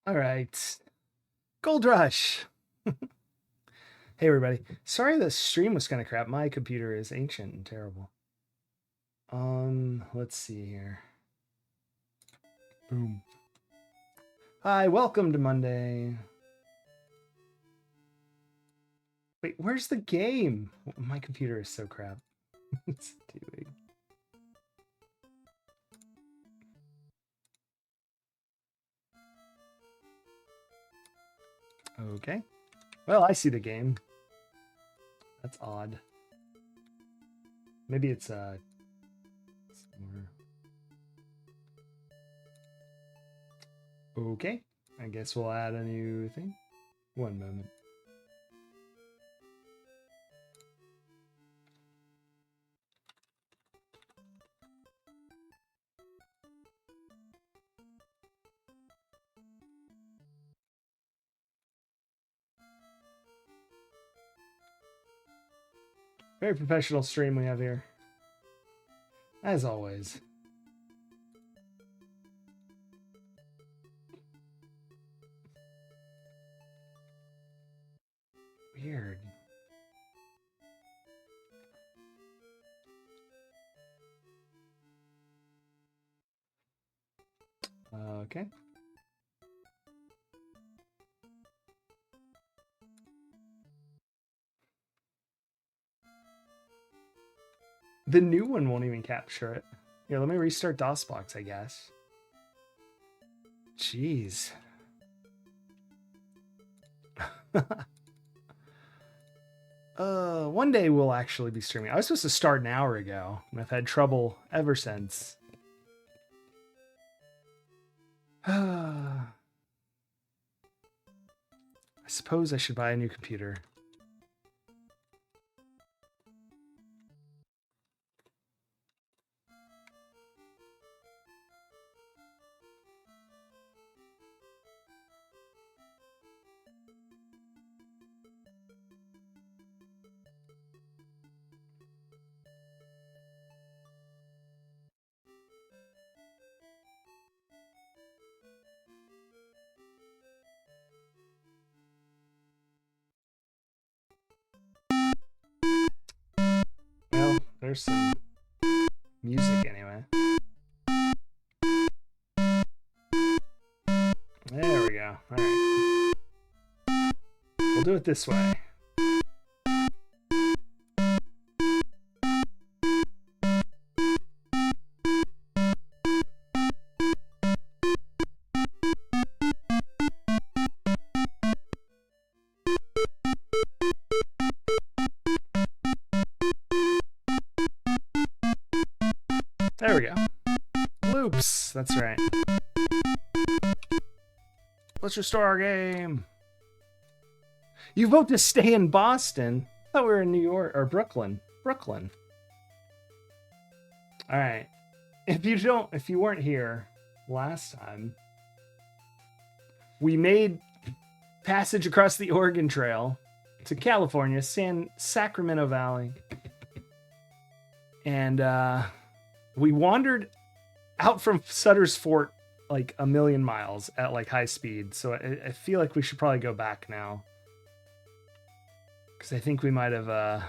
All right. Gold Rush. Hey, everybody. Sorry the stream was kind of crap. My computer is ancient and terrible. Let's see here. Boom. Hi, welcome to Monday. Wait, where's the game? My computer is so crap. It's doing. Okay. Well, I see the game. That's odd. Maybe it's somewhere. Okay. I guess we'll add a new thing. One moment. Very professional stream we have here. As always. Weird. Okay. The new one won't even capture it. Here, let me restart DOSBox, I guess. Jeez. One day we'll actually be streaming. I was supposed to start an hour ago, and I've had trouble ever since. I suppose I should buy a new computer. Well, there's some music anyway. There we go. All right. We'll do it this way. There we go. Loops. That's right. Let's restore our game. You vote to stay in Boston? I thought we were in New York or Brooklyn. Brooklyn. All right. If you weren't here last time, we made passage across the Oregon Trail to California, Sacramento Valley. And we wandered out from Sutter's Fort like a million miles at like high speed. So I feel like we should probably go back now. Because I think we might have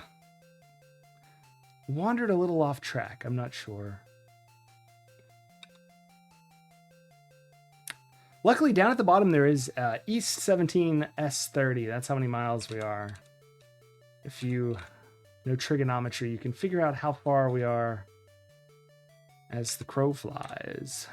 wandered a little off track. I'm not sure. Luckily, down at the bottom there is East 17 S30. That's how many miles we are. If you know trigonometry, you can figure out how far we are as the crow flies.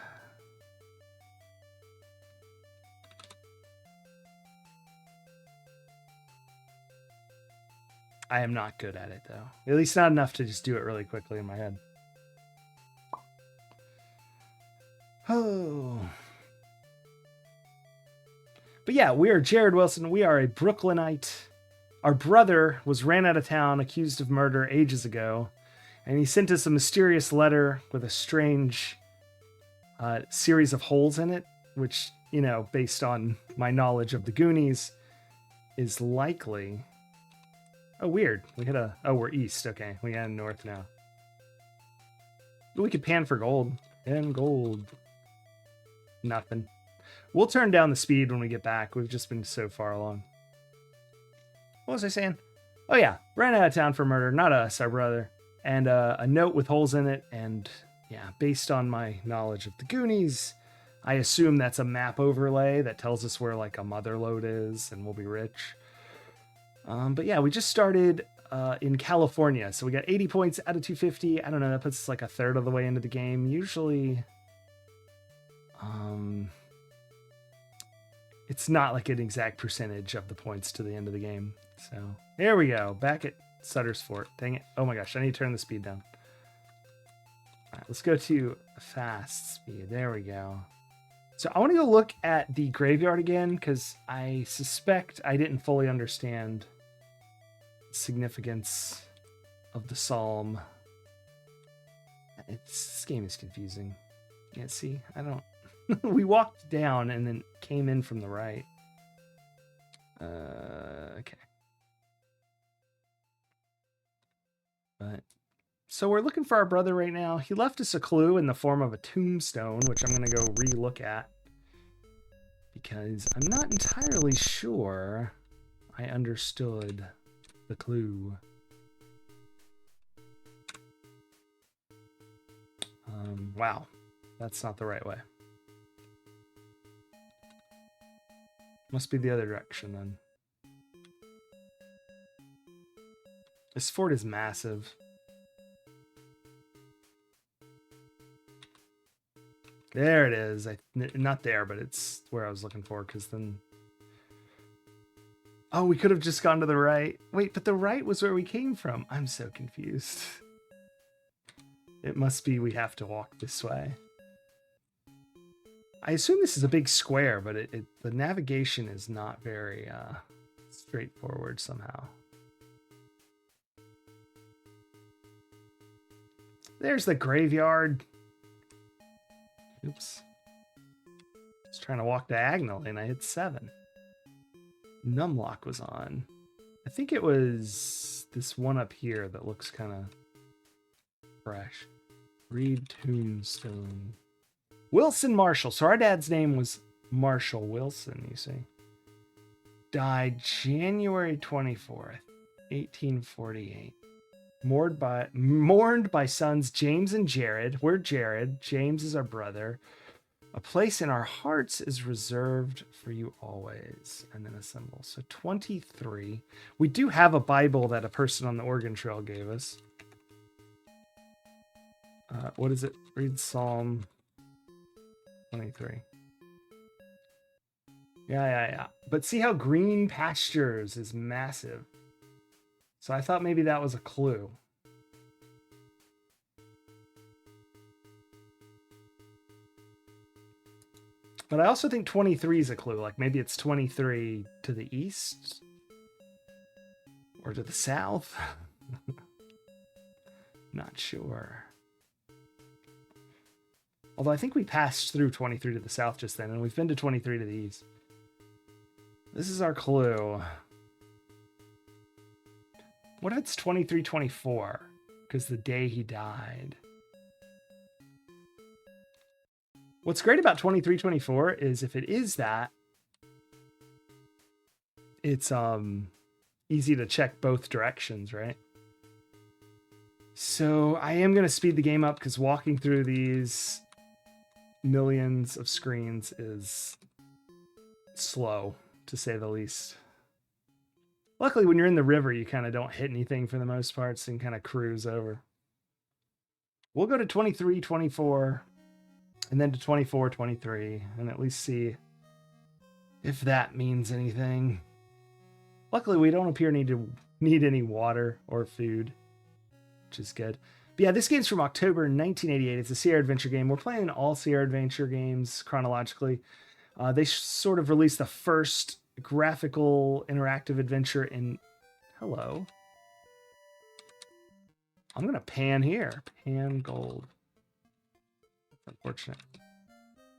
I am not good at it, though. At least not enough to just do it really quickly in my head. Oh. But yeah, we are Jared Wilson. We are a Brooklynite. Our brother was ran out of town, accused of murder ages ago. And he sent us a mysterious letter with a strange series of holes in it, which, you know, based on my knowledge of the Goonies, is likely... Oh, weird. We hit a... Oh, we're east. Okay, we got north now. We could pan for gold. And gold. Nothing. We'll turn down the speed when we get back. We've just been so far along. What was I saying? Oh yeah, ran out of town for murder. Not us, our brother. And a note with holes in it. And yeah, based on my knowledge of the Goonies, I assume that's a map overlay that tells us where like a mother lode is and we'll be rich. But yeah, we just started in California. So we got 80 points out of 250. I don't know, that puts us like a third of the way into the game. Usually, it's not like an exact percentage of the points to the end of the game. So there we go. Back at Sutter's Fort. Dang it. Oh my gosh, I need to turn the speed down. All right, let's go to fast speed. There we go. So I want to go look at the graveyard again because I suspect I didn't fully understand the significance of the psalm. This game is confusing. Yeah, see, I don't... We walked down and then came in from the right. Okay. But so we're looking for our brother right now. He left us a clue in the form of a tombstone, which I'm going to go re-look at because I'm not entirely sure I understood the clue. Wow, that's not the right way. Must be the other direction then. This fort is massive. There it is. Not there, but it's where I was looking for, because then... Oh, we could have just gone to the right. Wait, but the right was where we came from. I'm so confused. It must be we have to walk this way. I assume this is a big square, but the navigation is not very straightforward somehow. There's the graveyard. Oops. I was trying to walk diagonally and I hit 7. Numlock was on. I think it was this one up here that looks kind of fresh. Read Tombstone. Wilson Marshall. So our dad's name was Marshall Wilson, you see. Died January 24th, 1848. Mourned by sons James and Jared. We're Jared. James is our brother. A place in our hearts is reserved for you always. And then a symbol. So 23. We do have a Bible that a person on the Oregon Trail gave us. What is it? Read Psalm 23. Yeah. But see how green pastures is massive. So I thought maybe that was a clue. But I also think 23 is a clue. Like maybe it's 23 to the east or to the south. Not sure. Although I think we passed through 23 to the south just then, and we've been to 23 to the east. This is our clue. What if it's 23-24? Because the day he died. What's great about 23-24 is if it is that, it's easy to check both directions, right? So I am going to speed the game up because walking through these millions of screens is slow, to say the least. Luckily, when you're in the river, you kind of don't hit anything for the most part, so you can kind of cruise over. We'll go to 23-24, and then to 24-23, and at least see if that means anything. Luckily, we don't appear to need any water or food, which is good. But yeah, this game's from October 1988. It's a Sierra Adventure game. We're playing all Sierra Adventure games chronologically. They sort of released the first graphical interactive adventure in... Hello. I'm going to pan here. Pan gold. That's unfortunate.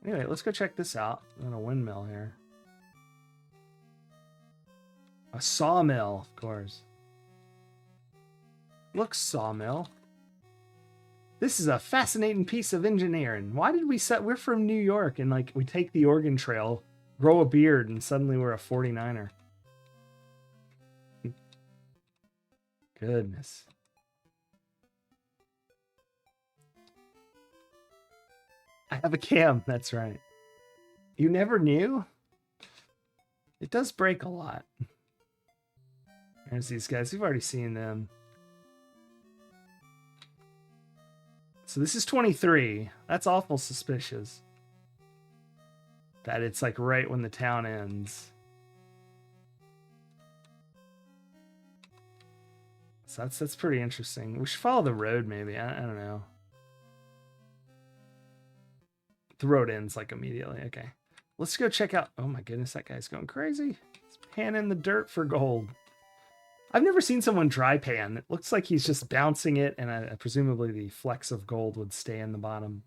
Anyway, let's go check this out. I'm on a windmill here. A sawmill, of course. Look, sawmill. This is a fascinating piece of engineering. Why did we set? We're from New York, and like we take the Oregon Trail, grow a beard, and suddenly we're a 49er. Goodness. I have a cam. That's right. You never knew? It does break a lot. There's these guys. We've already seen them. So this is 23. That's awful suspicious. That it's like right when the town ends. So that's pretty interesting. We should follow the road maybe. I don't know. The road ends like immediately. Okay. Let's go check out. Oh my goodness, that guy's going crazy. He's panning the dirt for gold. I've never seen someone dry pan. It looks like he's just bouncing it, and presumably the flecks of gold would stay in the bottom.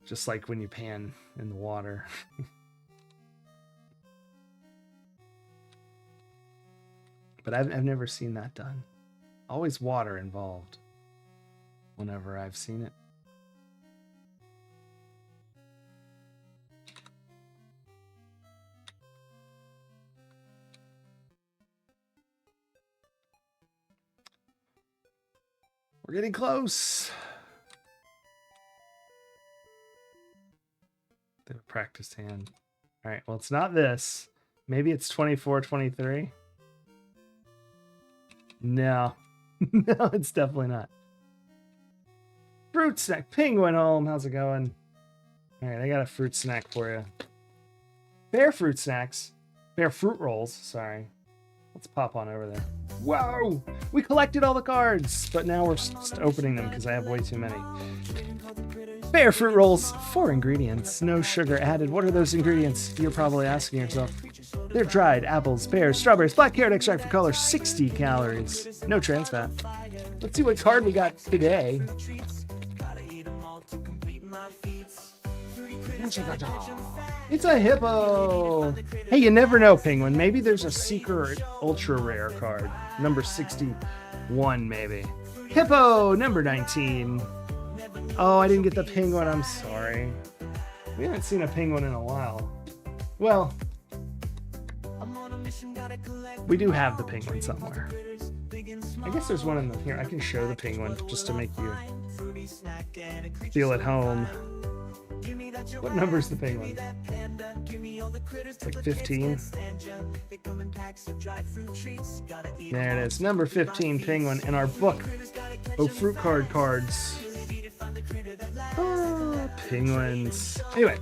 Just like when you pan in the water. But I've never seen that done. Always water involved whenever I've seen it. We're getting close. They have a practiced hand. All right, well, it's not this. Maybe it's 24, 23. No. No, it's definitely not. Fruit snack. Penguin home. How's it going? All right, I got a fruit snack for you. Bear fruit snacks. Bear fruit rolls. Sorry. Let's pop on over there. Whoa! We collected all the cards, but now we're just opening them because I have way too many. Bear fruit rolls. 4 ingredients. No sugar added. What are those ingredients? You're probably asking yourself. They're dried apples, pears, strawberries, black carrot extract for color, 60 calories. No trans fat. Let's see what card we got today. It's a hippo. Hey, you never know, Penguin. Maybe there's a secret ultra rare card. Number 61, maybe. Hippo, number 19. Oh, I didn't get the penguin. I'm sorry. We haven't seen a penguin in a while. Well, we do have the penguin somewhere. I guess there's one in the here. I can show the penguin just to make you feel at home. What number is the penguin? It's like 15. There it is. Number 15 penguin in our book of fruit card cards. Oh, penguins. Anyway,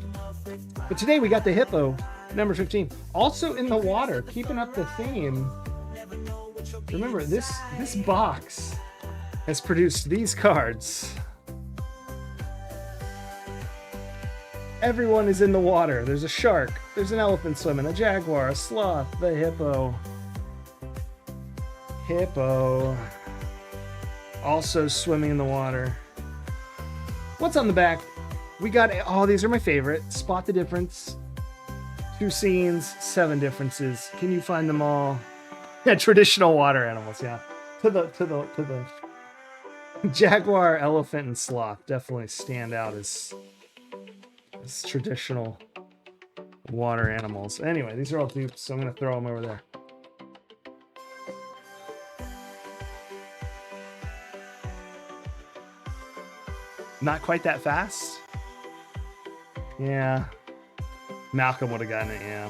but today we got the hippo, number 15. Also in the water, keeping up the theme. Remember, this box has produced these cards. Everyone is in the water. There's a shark, there's an elephant swimming, a jaguar, a sloth, the hippo. Hippo. Also swimming in the water. What's on the back? We got, oh, these are my favorite. Spot the difference. 2 scenes, 7 differences. Can you find them all? Yeah, traditional water animals, yeah. To the jaguar, elephant, and sloth definitely stand out as traditional water animals. Anyway, these are all dupes, so I'm going to throw them over there. Not quite that fast? Yeah. Malcolm would have gotten it, yeah.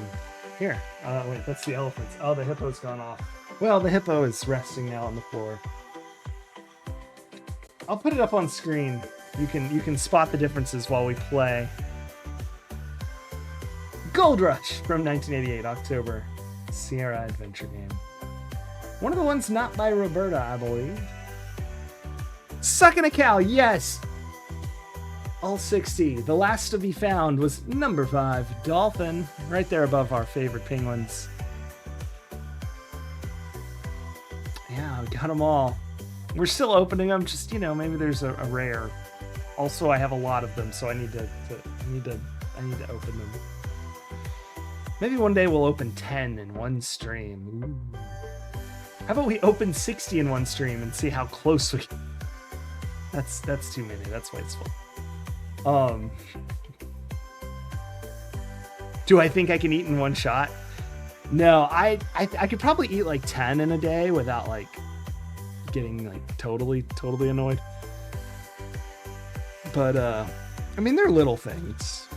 Here. Wait, that's the elephants. Oh, the hippo's gone off. Well, the hippo is resting now on the floor. I'll put it up on screen. You can spot the differences while we play. Gold Rush from 1988, October. Sierra adventure game. One of the ones not by Roberta, I believe. Sucking a cow, yes! All 60. The last to be found was number 5, Dolphin, right there above our favorite penguins. Yeah, we got them all. We're still opening them, just, maybe there's a rare. Also, I have a lot of them, so I need to open them. Maybe one day we'll open 10 in one stream. Ooh. How about we open 60 in one stream and see how close we That's too many. That's why it's full. Do I think I can eat in one shot? No, I could probably eat like 10 in a day without like getting like totally annoyed. But I mean, they're little things.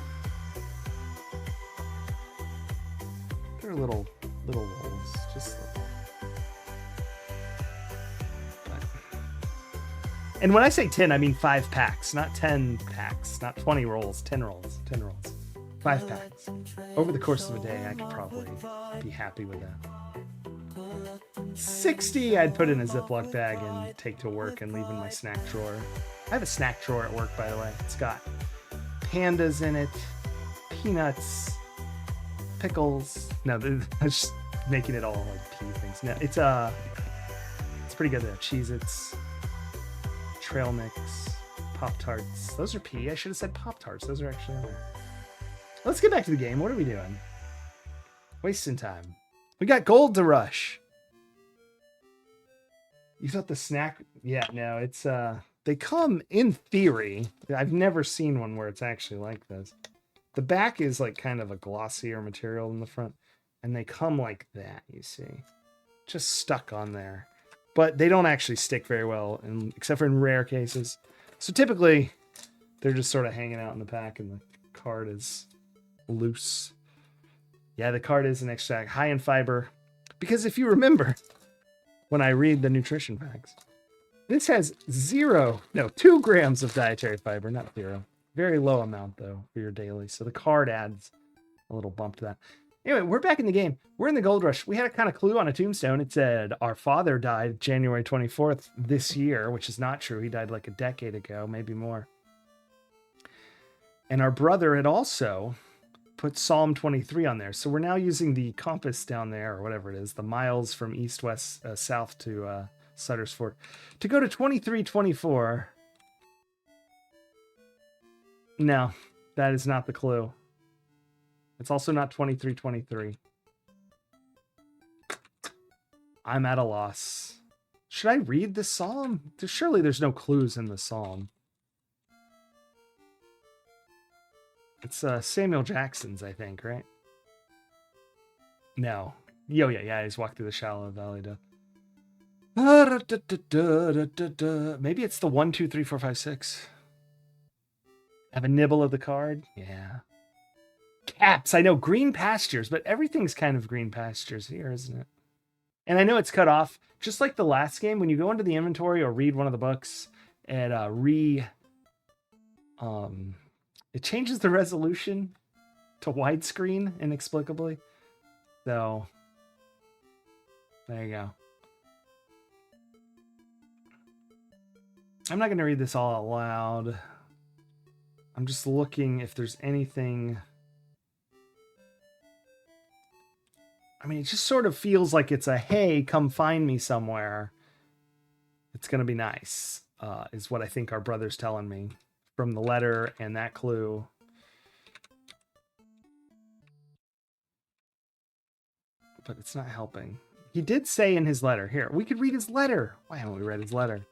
They're little rolls, just little. And when I say 10, I mean 5 packs, not 10 packs, not 20 rolls, 10 rolls, 10 rolls. 5 packs. Over the course of a day, I could probably be happy with that. 60, I'd put in a Ziploc bag and take to work and leave in my snack drawer. I have a snack drawer at work, by the way. It's got pandas in it, peanuts, pickles. No, I'm just making it all like pea things. No, it's pretty good though. Cheez-Its, trail mix, Pop-Tarts. Those are pea. I should have said Pop-Tarts. Those are actually in there. Let's get back to the game. What are we doing? Wasting time. We got gold to rush. You thought the snack... Yeah, no, it's... They come, in theory... I've never seen one where it's actually like this. The back is like kind of a glossier material than the front. And they come like that, you see. Just stuck on there. But they don't actually stick very well, except for in rare cases. So typically, they're just sort of hanging out in the pack and the card is... loose. Yeah, the card is an extract high in fiber, because if you remember when I read the nutrition facts, this has 2 grams of dietary fiber, not 0. Very low amount though for your daily, so the card adds a little bump to that. Anyway, we're back in the game. We're in the gold rush. We had a kind of clue on a tombstone. It said our father died January 24th this year, which is not true. He died like a decade ago, maybe more. And our brother had also put Psalm 23 on there. So we're now using the compass down there, or whatever it is, the miles from east, west, south to Sutter's Fort, to go to 2324. No, that is not the clue. It's also not 2323. I'm at a loss. Should I read the psalm? Surely there's no clues in the psalm. It's Samuel Jackson's, I think, right? No. Yeah, he's walked through the shallow valley to... Maybe it's the 1, 2, 3, 4, 5, 6. Have a nibble of the card? Yeah. Caps, I know, green pastures, but everything's kind of green pastures here, isn't it? And I know it's cut off, just like the last game, when you go into the inventory or read one of the books, and it changes the resolution to widescreen inexplicably. So, there you go. I'm not going to read this all out loud. I'm just looking if there's anything... I mean, it just sort of feels like it's a, hey, come find me somewhere. It's going to be nice, is what I think our brother's telling me from the letter and that clue. But it's not helping. He did say in his letter, here, we could read his letter. Why haven't we read his letter?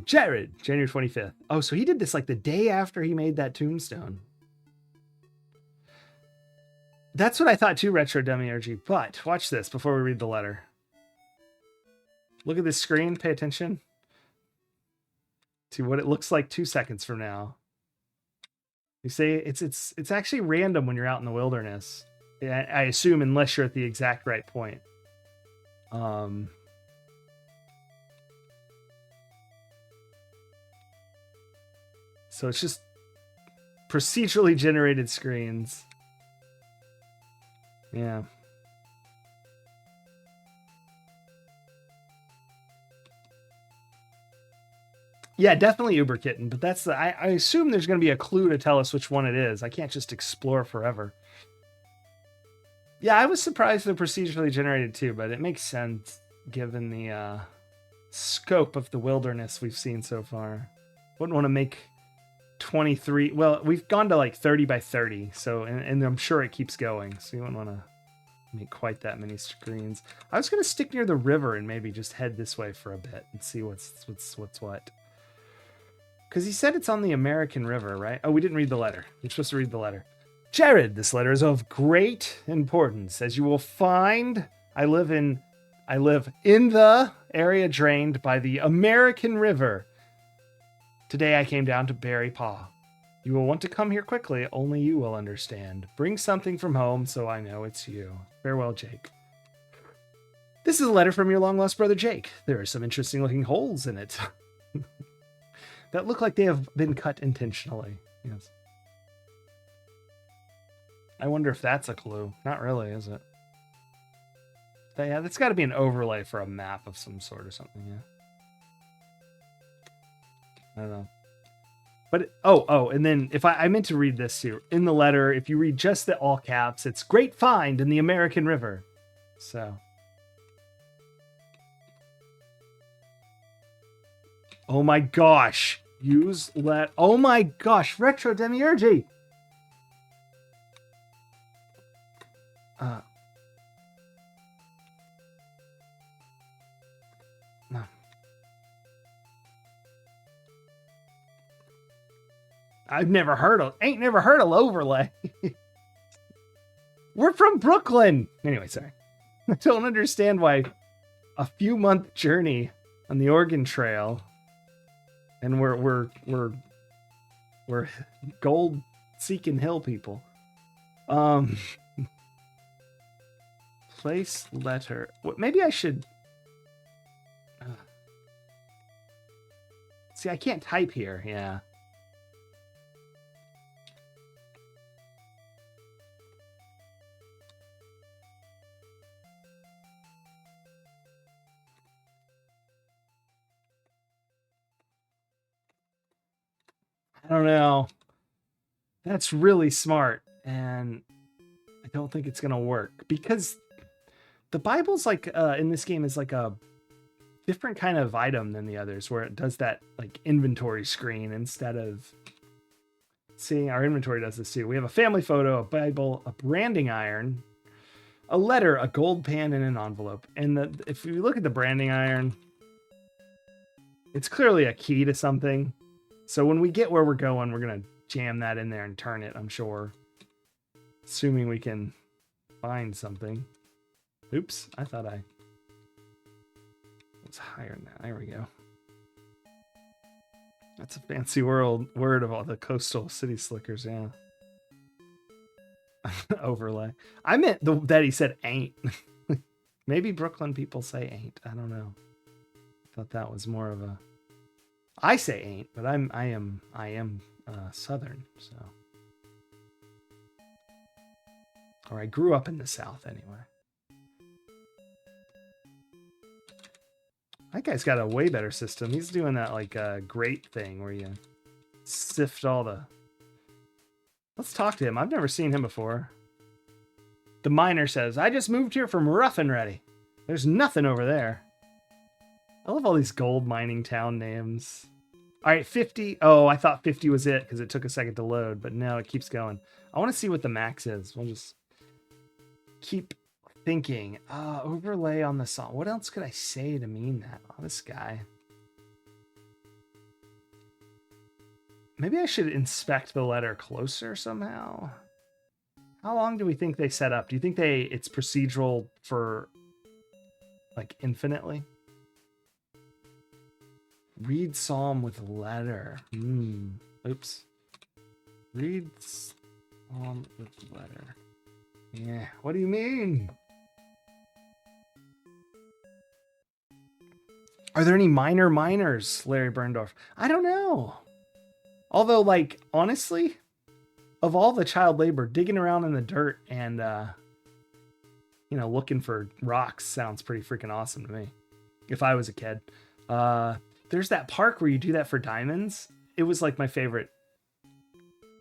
Jared, January 25th. Oh, so he did this like the day after he made that tombstone. That's what I thought too, Retro Dummy RG. But watch this before we read the letter. Look at this screen. Pay attention to what it looks like 2 seconds from now. You say it's actually random when you're out in the wilderness. I assume, unless you're at the exact right point. So it's just procedurally generated screens. Yeah. Yeah, definitely Uber Kitten, but that's the... I assume there's going to be a clue to tell us which one it is. I can't just explore forever. Yeah, I was surprised they're procedurally generated too, but it makes sense given the scope of the wilderness we've seen so far. Wouldn't want to make 23... Well, we've gone to like 30 by 30, so and I'm sure it keeps going, so you wouldn't want to make quite that many screens. I was gonna stick near the river and maybe just head this way for a bit and see what's what. Because he said it's on the American River, right? Oh, we didn't read the letter. You're supposed to read the letter. Jared, this letter is of great importance. As you will find, I live in the area drained by the American River. Today I came down to bury Pa. You will want to come here quickly. Only you will understand. Bring something from home so I know it's you. Farewell, Jake. This is a letter from your long-lost brother, Jake. There are some interesting-looking holes in it. That look like they have been cut intentionally. Yes. I wonder if that's a clue. Not really, is it? Yeah, that's got to be an overlay for a map of some sort or something, yeah. I don't know. But, and then if I meant to read this too. In the letter, if you read just the all caps, it's great find in the American River. So. Oh my gosh. Oh my gosh. Retro Demiurgy. No. Ain't never heard of overlay. We're from Brooklyn. Anyway, sorry. I don't understand why a few month journey on the Oregon Trail, and we're gold seeking hill people. Place letter. Maybe I should. See, I can't type here. Yeah. I don't know. That's really smart, and I don't think it's gonna work because the Bible's like in this game is like a different kind of item than the others, where it does that like inventory screen instead of seeing our inventory does this too. We have a family photo, a Bible, a branding iron, a letter, a gold pan, and an envelope. And if you look at the branding iron, it's clearly a key to something. So when we get where we're going, we're going to jam that in there and turn it, I'm sure. Assuming we can find something. Oops, I thought I was higher than that. There we go. That's a fancy word of all the coastal city slickers, yeah. Overlay. I meant that he said ain't. Maybe Brooklyn people say ain't. I don't know. Thought that was more of a... I say ain't, but I am Southern, so. Or I grew up in the South anyway. That guy's got a way better system. He's doing that like grate thing where you sift all the... Let's talk to him. I've never seen him before. The miner says, I just moved here from Rough and Ready. There's nothing over there. I love all these gold mining town names. All right, 50. Oh, I thought 50 was it because it took a second to load, but no, it keeps going. I want to see what the max is. We'll just keep thinking. Overlay on the song. What else could I say to mean that? Oh, this guy. Maybe I should inspect the letter closer somehow. How long do we think they set up? Do you think it's procedural for like infinitely? Read psalm with letter. Oops. Read psalm with letter. Yeah. What do you mean? Are there any miners, Larry Berndorf? I don't know. Although, like, honestly, of all the child labor, digging around in the dirt and, looking for rocks sounds pretty freaking awesome to me. If I was a kid. There's that park where you do that for diamonds. It was like my favorite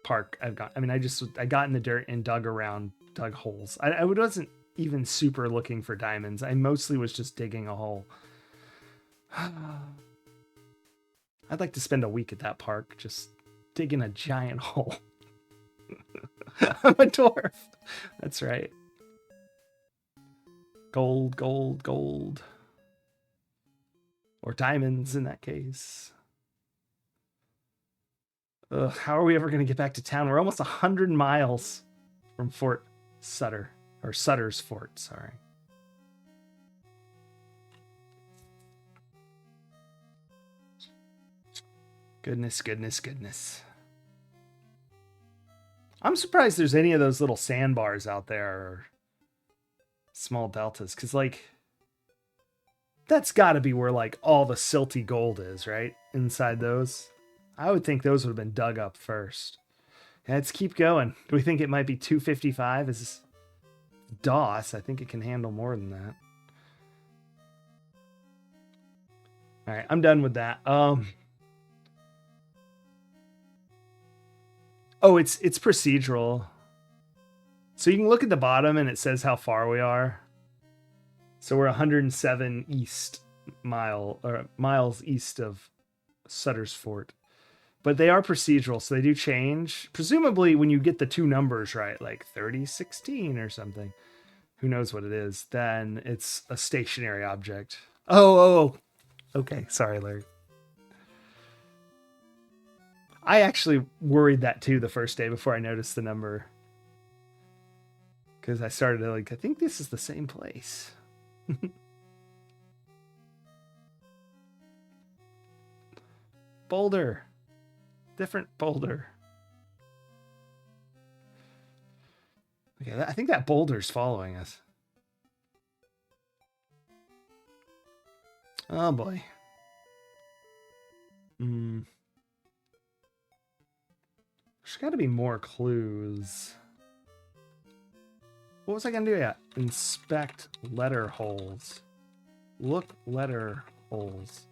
park I've got. I mean, I got in the dirt and dug holes. I wasn't even super looking for diamonds. I mostly was just digging a hole. I'd like to spend a week at that park just digging a giant hole. I'm a dwarf. That's right. Gold, gold, gold. Or diamonds in that case. Ugh, how are we ever going to get back to town? We're almost 100 miles from Fort Sutter. Or Sutter's Fort, sorry. Goodness, goodness, goodness. I'm surprised there's any of those little sandbars out there or small deltas, because, like, that's got to be where, like, all the silty gold is, right? Inside those. I would think those would have been dug up first. Let's keep going. Do we think it might be 255? Is this DOS? I think it can handle more than that. All right, I'm done with that. Oh, it's procedural. So you can look at the bottom and it says how far we are. So we're 107 miles east of Sutter's Fort. But they are procedural, so they do change. Presumably when you get the two numbers right, like 3016 or something, who knows what it is, then it's a stationary object. Oh. Okay, sorry, Larry. I actually worried that too the first day before I noticed the number. Because I started to, like, I think this is the same place. Boulder. Different boulder. Okay, I think that boulder's following us. Oh boy. There's got to be more clues. What was I going to do yet? Inspect letter holes. Look letter holes.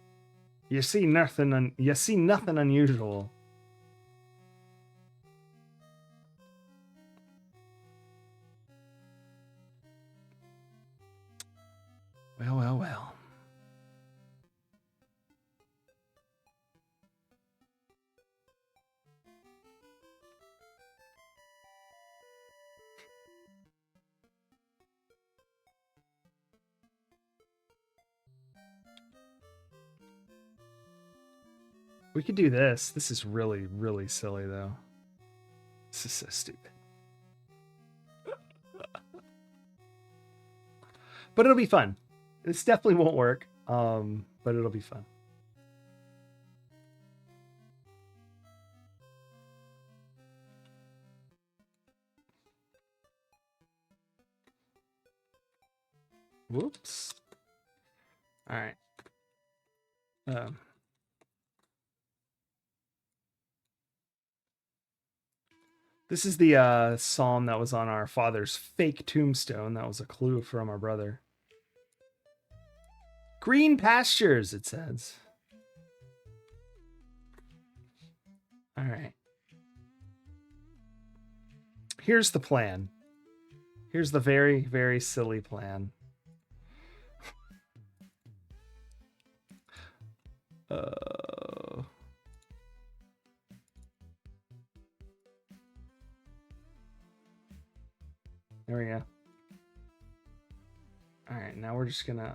You see nothing unusual. Well. We could do this. This is really, really silly, though. This is so stupid. But it'll be fun. This definitely won't work, but it'll be fun. Whoops. All right. This is the psalm that was on our father's fake tombstone. That was a clue from our brother. Green pastures, it says. All right. Here's the plan. Here's the very, very silly plan. There we go. All right, now we're just gonna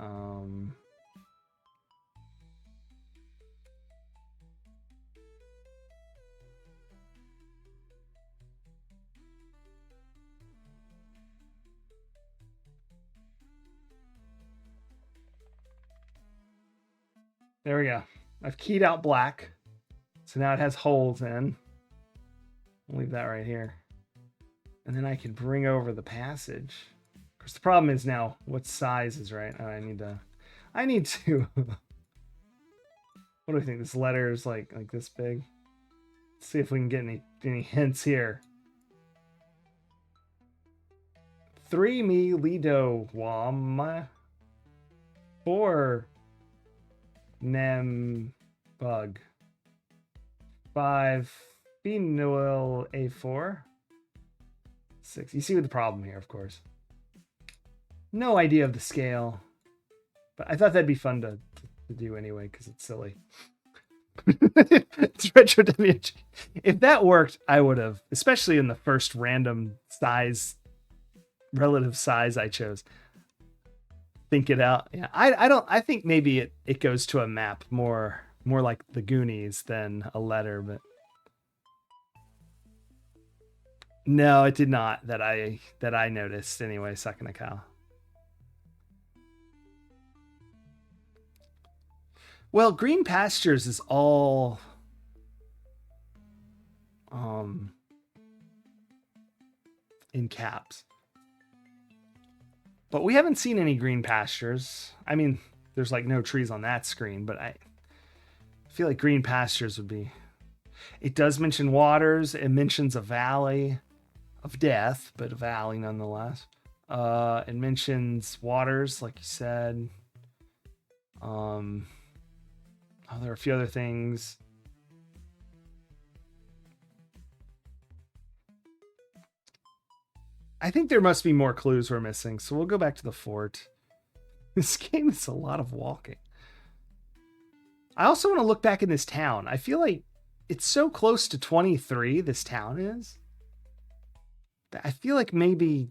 there we go. I've keyed out black. So now it has holes in. I'll leave that right here. And then I can bring over the passage. Of course, the problem is now what size is right. Oh, I need to what do we think? This letter is like this big. Let's see if we can get any hints here. 3 me lido wam 4 nem bug 5 phenyl A4 6. You see the problem here, of course. No idea of the scale, but I thought that'd be fun to do anyway because it's silly. It's retro WG. If that worked, I would have, especially in the first random size, relative size I chose. think it out. Yeah, I don't. I think maybe it goes to a map more like the Goonies than a letter, but no, it did not that I noticed anyway. Sucking a cow. Well, Green Pastures is all in caps. But we haven't seen any green pastures. I mean, there's like no trees on that screen, but I feel like green pastures would be. It does mention waters. It mentions a valley of death, but a valley nonetheless. It mentions waters, like you said. Oh, there are a few other things. I think there must be more clues we're missing, so we'll go back to the fort. This game is a lot of walking. I also want to look back in this town. I feel like it's so close to 23, this town is. I feel like maybe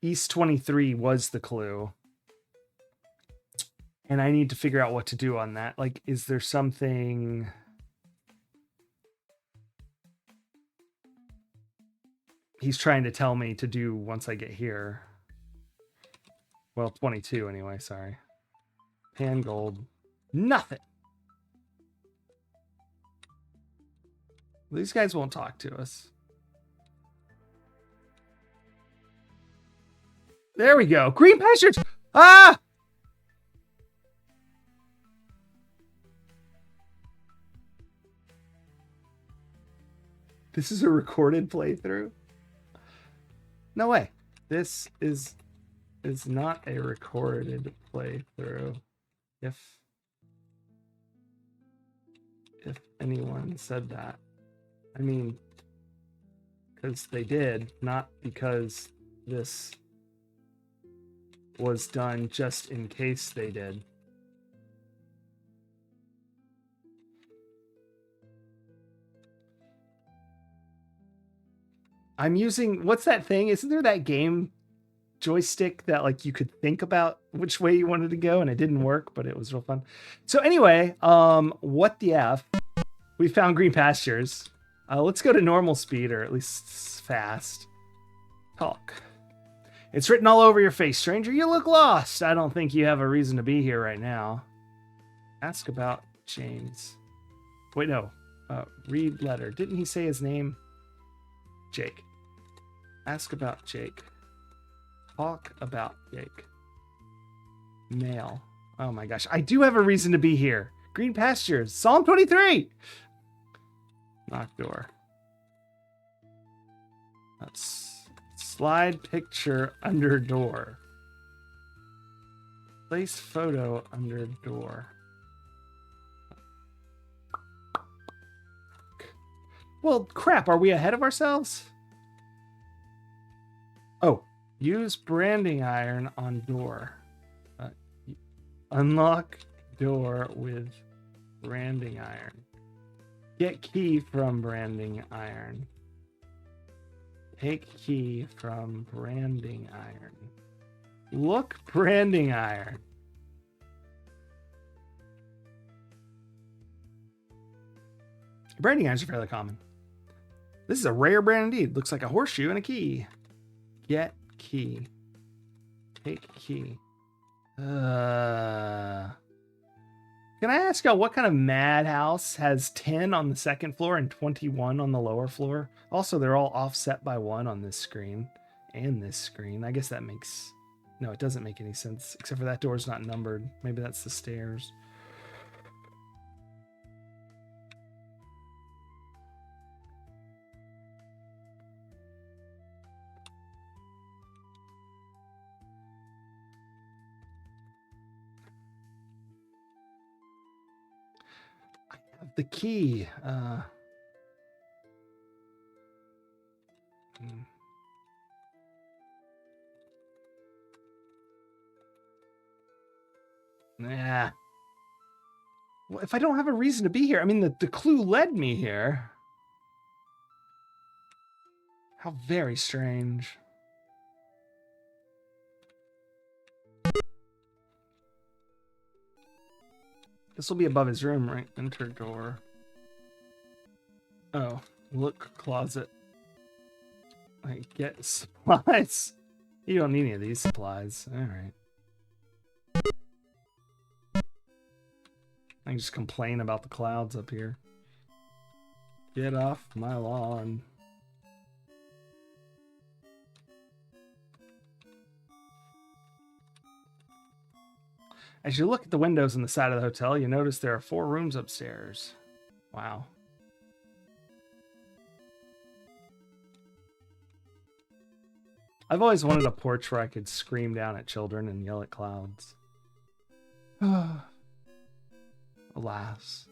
East 23 was the clue. And I need to figure out what to do on that. Like, is there something... he's trying to tell me to do once I get here? Well, 22 anyway, sorry. Pan gold. Nothing. These guys won't talk to us. There we go. Green pastures. Ah! This is a recorded playthrough? No way. This is not a recorded playthrough. If anyone said that. I mean, because they did, not because this was done just in case they did. I'm using, what's that thing? Isn't there that game joystick that like you could think about which way you wanted to go and it didn't work, but it was real fun. So anyway, what the F? We found green pastures. Let's go to normal speed, or at least fast. Talk. It's written all over your face, stranger. You look lost. I don't think you have a reason to be here right now. Ask about James. Wait, no. Read letter. Didn't he say his name? Jake. Ask about Jake. Talk about Jake. Mail. Oh my gosh. I do have a reason to be here. Green pastures. Psalm 23. Knock door. Let's slide picture under door. Place photo under door. Well, crap. Are we ahead of ourselves? Oh, use branding iron on door. Unlock door with branding iron. Get key from branding iron. Take key from branding iron. Look branding iron. Branding irons are fairly common. This is a rare brand indeed. Looks like a horseshoe and a key. Get key. Take key. Can I ask y'all what kind of madhouse has 10 on the second floor and 21 on the lower floor? Also, they're all offset by 1 on this screen and this screen. I guess that makes... No, it doesn't make any sense, except for that door's not numbered. Maybe that's the stairs. The key. Nah. Well, if I don't have a reason to be here, I mean, the clue led me here. How very strange. This will be above his room, right? Enter door. Oh, look closet. I get supplies. You don't need any of these supplies. All right. I can just complain about the clouds up here. Get off my lawn. As you look at the windows on the side of the hotel, you notice there are 4 rooms upstairs. Wow. I've always wanted a porch where I could scream down at children and yell at clouds. Alas.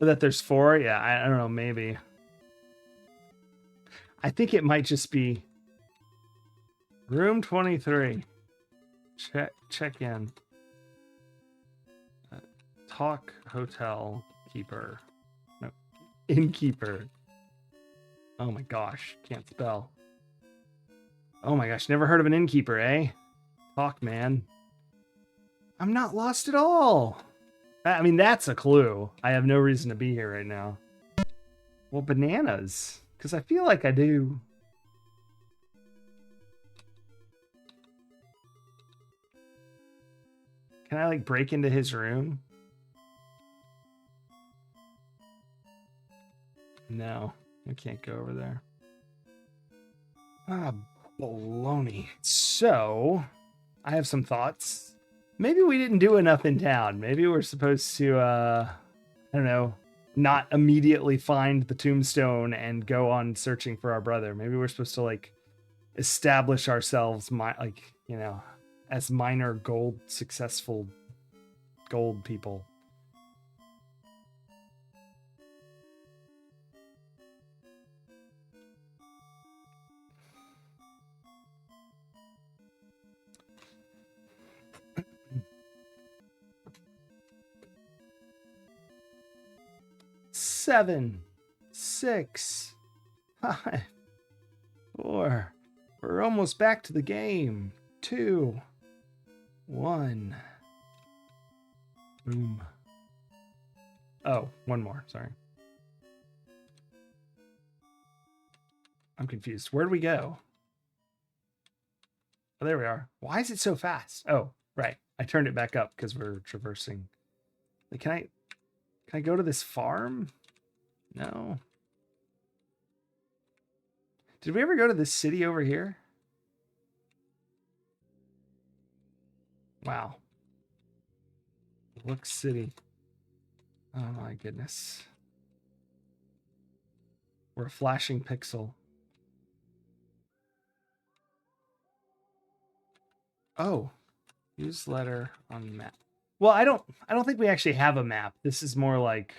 But that there's 4? Yeah, I don't know, maybe. I think it might just be room 23. Check in. Talk hotel keeper. No, innkeeper. Oh my gosh, can't spell. Oh my gosh, never heard of an innkeeper, eh? Talk, man. I'm not lost at all. I mean, that's a clue. I have no reason to be here right now. Well, bananas. Because I feel like I do. Can I, like, break into his room? No, I can't go over there. Ah, baloney. So, I have some thoughts. Maybe we didn't do enough in town. Maybe we're supposed to, I don't know, not immediately find the tombstone and go on searching for our brother. Maybe we're supposed to, like, establish ourselves, like, you know, as minor successful gold people. Seven, 6, 5, 4. We're almost back to the game. 2, 1. Boom. Oh, one more. Sorry. I'm confused. Where do we go? Oh, there we are. Why is it so fast? Oh, right. I turned it back up because we're traversing. Can I go to this farm? No. Did we ever go to this city over here? Wow. Look city. Oh my goodness. We're a flashing pixel. Oh. Use letter on map. Well, I don't think we actually have a map. This is more like,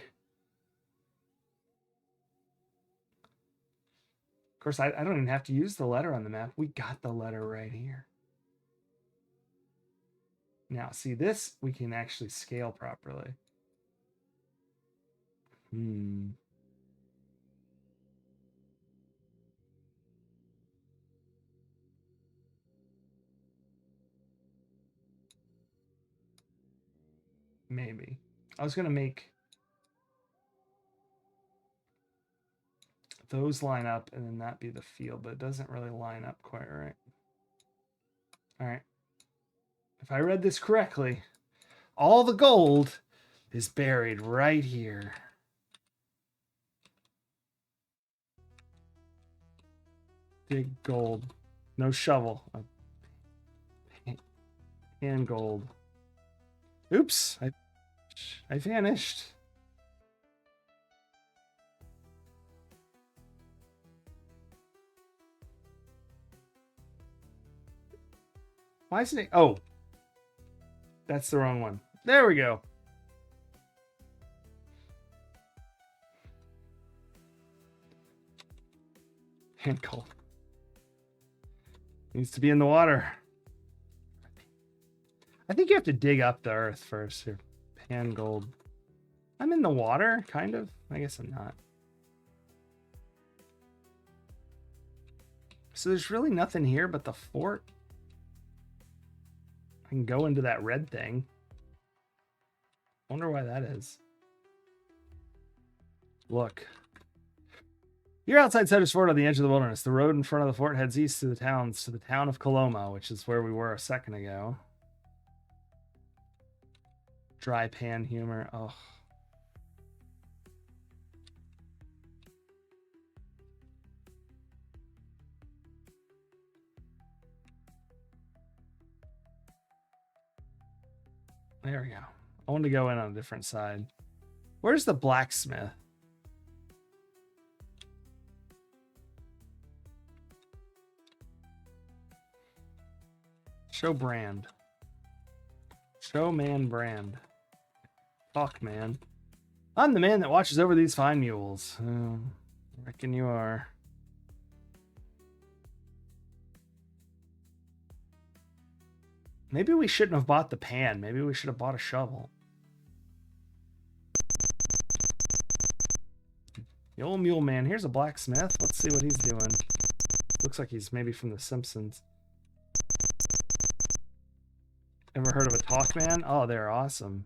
of course, I don't even have to use the letter on the map. We got the letter right here. Now, see this, we can actually scale properly. Maybe. I was going to make those line up and then that be the field, but it doesn't really line up quite right. All right. If I read this correctly, all the gold is buried right here. Dig gold. No shovel. And gold. Oops. I vanished. Why isn't it? Oh. That's the wrong one. There we go. And gold. Needs to be in the water. I think you have to dig up the earth first here. Pan gold. I'm in the water, kind of. I guess I'm not. So there's really nothing here but the fort. I can go into that red thing. Wonder why that is. Look. You're outside Sutter's Fort on the edge of the wilderness. The road in front of the fort heads east to the town of Coloma, which is where we were a second ago. Dry pan humor. Oh. There we go. I want to go in on a different side. Where's the blacksmith? Show brand. Show man brand. Talk man. I'm the man that watches over these fine mules. I reckon you are. Maybe we shouldn't have bought the pan. Maybe we should have bought a shovel. The old mule man. Here's a blacksmith. Let's see what he's doing. Looks like he's maybe from The Simpsons. Ever heard of a Talkman? Oh, they're awesome.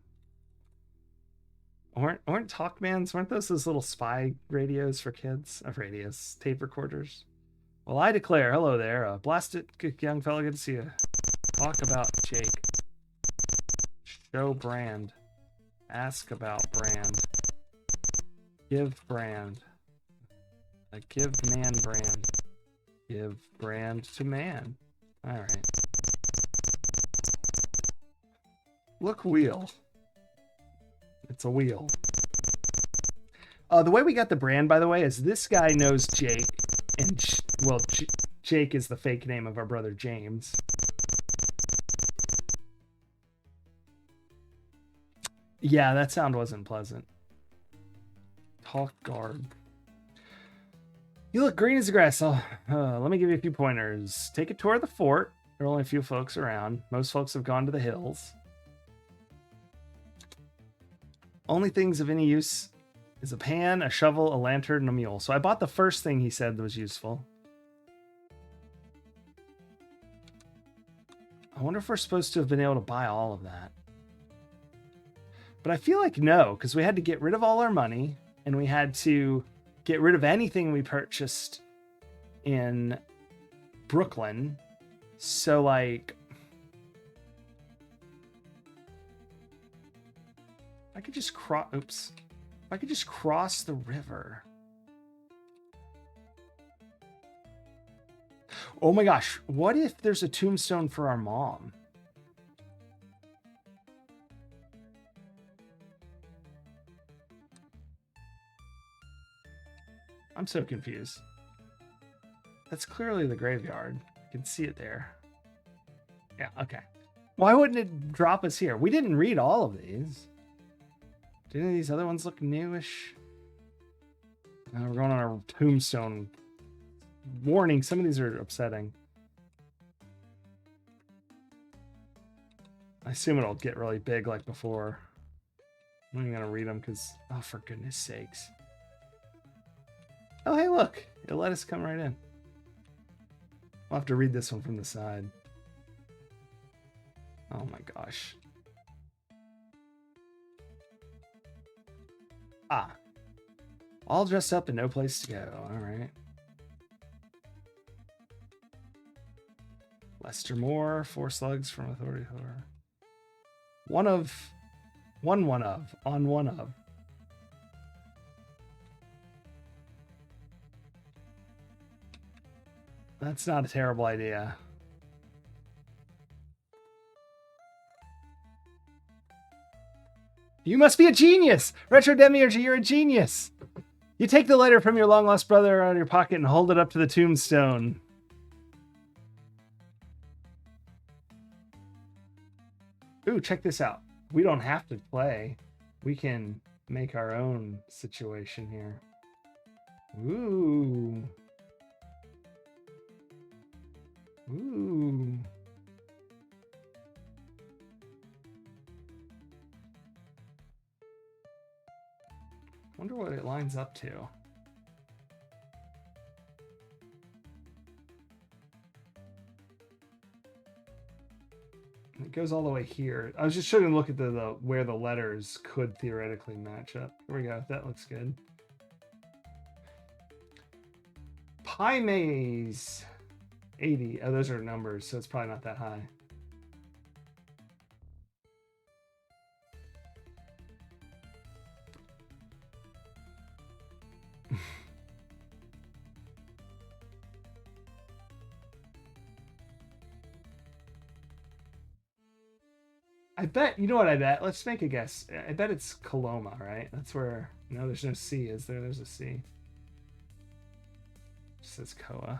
Weren't Talkmans, weren't those little spy radios for kids? Radios, tape recorders. Well, I declare, hello there. Blast it, young fella, good to see you. Talk about Jake. Show brand. Ask about brand. Give brand. Give man brand. Give brand to man. All right. Look, wheel. It's a wheel. The way we got the brand, by the way, is this guy knows Jake. And, well, Jake is the fake name of our brother James. Yeah, that sound wasn't pleasant. Talk guard. You look green as the grass. Let me give you a few pointers. Take a tour of the fort. There are only a few folks around. Most folks have gone to the hills. Only things of any use is a pan, a shovel, a lantern, and a mule. So I bought the first thing he said that was useful. I wonder if we're supposed to have been able to buy all of that. But I feel like no, because we had to get rid of all our money, and we had to get rid of anything we purchased in Brooklyn. So, like, I could just cross. Oops. If I could just cross the river. Oh my gosh. What if there's a tombstone for our mom? I'm so confused. That's clearly the graveyard. You can see it there. Yeah, okay. Why wouldn't it drop us here? We didn't read all of these. Do any of these other ones look newish? We're going on our tombstone. Warning, some of these are upsetting. I assume it'll get really big like before. I'm not even going to read them because, oh, for goodness sakes. Oh, hey, look. It'll let us come right in. I'll have to read this one from the side. Oh my gosh. Ah. All dressed up and no place to go. All right. Lester Moore, 4 slugs from Authority Horror. One of. That's not a terrible idea. You must be a genius! Retro Demiurge, you're a genius! You take the letter from your long-lost brother out of your pocket and hold it up to the tombstone. Ooh, check this out. We don't have to play. We can make our own situation here. Ooh. Ooh. Wonder what it lines up to. It goes all the way here. I was just trying to look at the where the letters could theoretically match up. Here we go. That looks good. Pi maze 80. Oh, those are numbers, so it's probably not that high. I bet, you know what I bet? Let's make a guess. I bet it's Coloma, right? That's where, no, there's no C, is there? There's a C. It says Koa.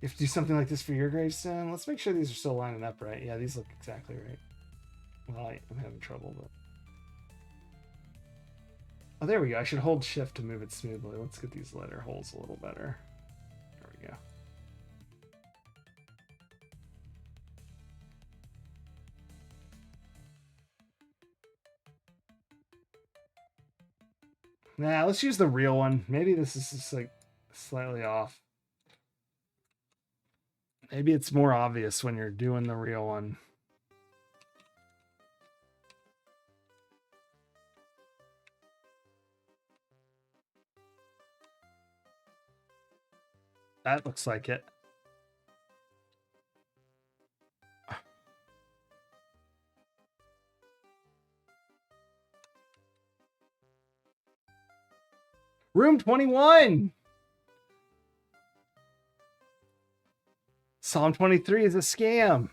You have to do something like this for your gravestone. Let's make sure these are still lining up right. Yeah, these look exactly right. Well, I'm having trouble, but... Oh, there we go. I should hold shift to move it smoothly. Let's get these letter holes a little better. There we go. Nah, let's use the real one. Maybe this is just like slightly off. Maybe it's more obvious when you're doing the real one. That looks like it. Room 21! Psalm 23 is a scam.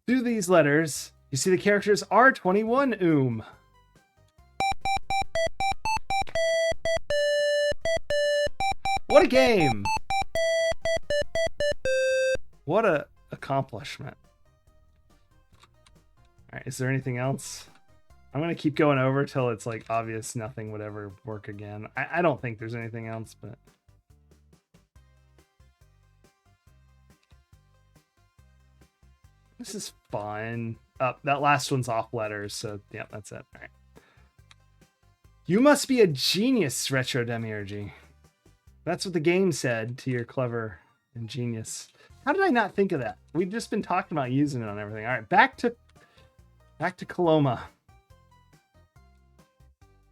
Through these letters, you see the characters R21 What a game! What a accomplishment. Alright, is there anything else? I'm going to keep going over till it's like obvious nothing would ever work again. I don't think there's anything else, but... This is fun. That last one's off letters, so yeah, that's it. All right. You must be a genius, Retro Demiurgy. That's what the game said to your clever and genius. How did I not think of that? We've just been talking about using it on everything. All right, back to Coloma.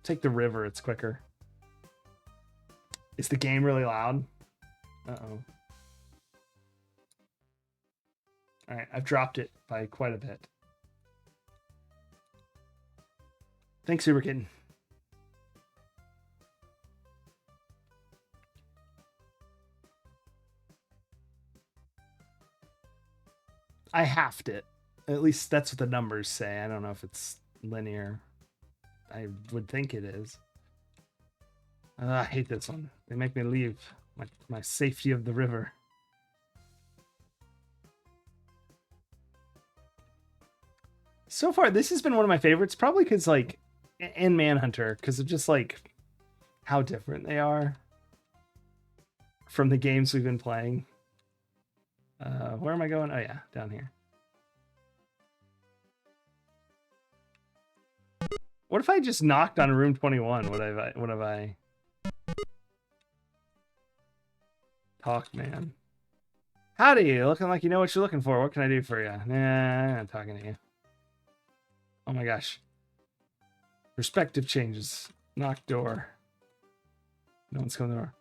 Take the river, it's quicker. Is the game really loud? Uh-oh. All right, I've dropped it by quite a bit. Thanks, Super Kitten. I halved it. At least that's what the numbers say. I don't know if it's linear. I would think it is. I hate this one. They make me leave my safety of the river. So far, this has been one of my favorites, probably because, like, and Manhunter, because of just, like, how different they are from the games we've been playing. Where am I going? Oh, yeah, down here. What if I just knocked on room 21? What have I... Talk, man. Howdy, looking like you know what you're looking for. What can I do for you? Nah, I'm not talking to you. Oh my gosh. Perspective changes. Knock door. No one's coming door.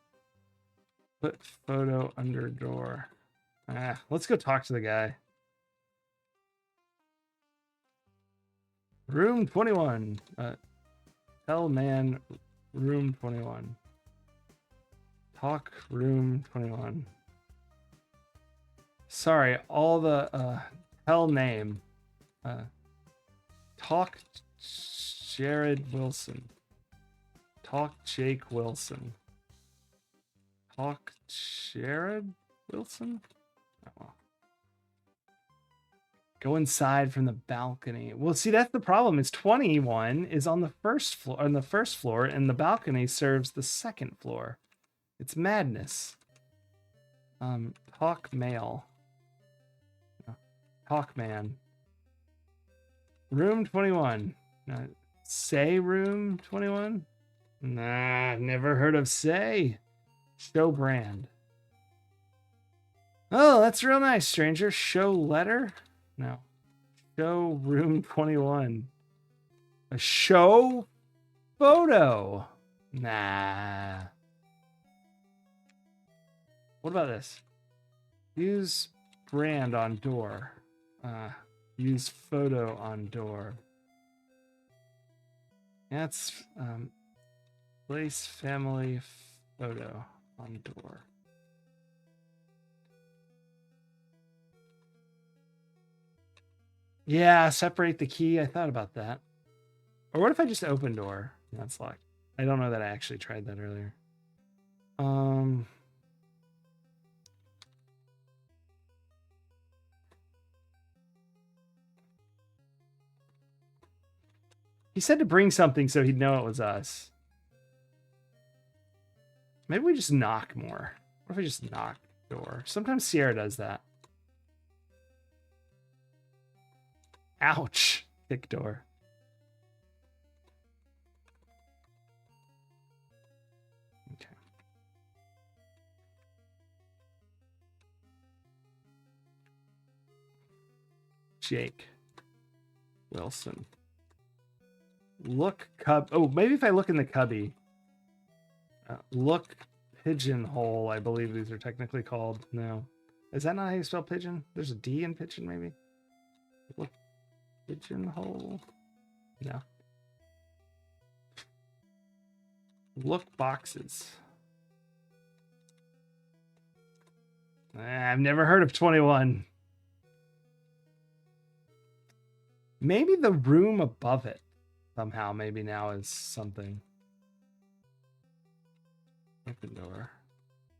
Put photo under door. Let's go talk to the guy. Room 21. Tell man room 21. Talk room 21. Sorry, all the tell name. Talk Jared Wilson. Talk Jake Wilson. Talk Jared Wilson? Oh, well. Go inside from the balcony. Well, see, that's the problem. Is 21 is on the first floor, and the balcony serves the second floor. It's madness. Talk male. Talk man. Room 21. Say Room 21? Nah, never heard of Say. Show brand. Oh, that's real nice, stranger. Show letter? No. Show Room 21. A show photo. Nah. What about this? Use brand on door. Use photo on door. That's place family photo on door. Yeah, separate the key. I thought about that. Or what if I just open door? That's locked. I don't know that I actually tried that earlier. He said to bring something so he'd know it was us. Maybe we just knock more. What if we just knock door? Sometimes Sierra does that. Ouch. Kick door. Okay. Jake Wilson. Look cub. Oh, maybe if I look in the cubby. Look pigeonhole, I believe these are technically called. No. Is that not how you spell pigeon? There's a D in pigeon, maybe? Look pigeonhole. No. Look boxes. I've never heard of 21. Maybe the room above it somehow maybe now is something. Open door.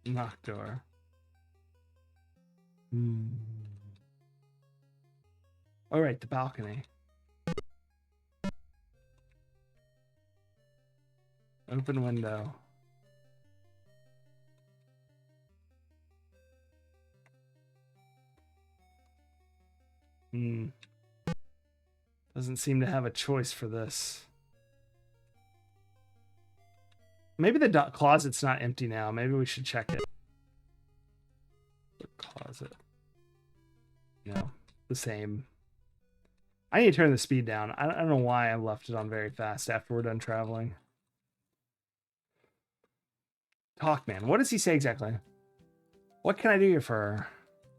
Knock door. All right, the balcony. Open window. Doesn't seem to have a choice for this. Maybe the closet's not empty now. Maybe we should check it. The closet. No, the same. I need to turn the speed down. I don't know why I left it on very fast after we're done traveling. Talk, man. What does he say exactly? What can I do here for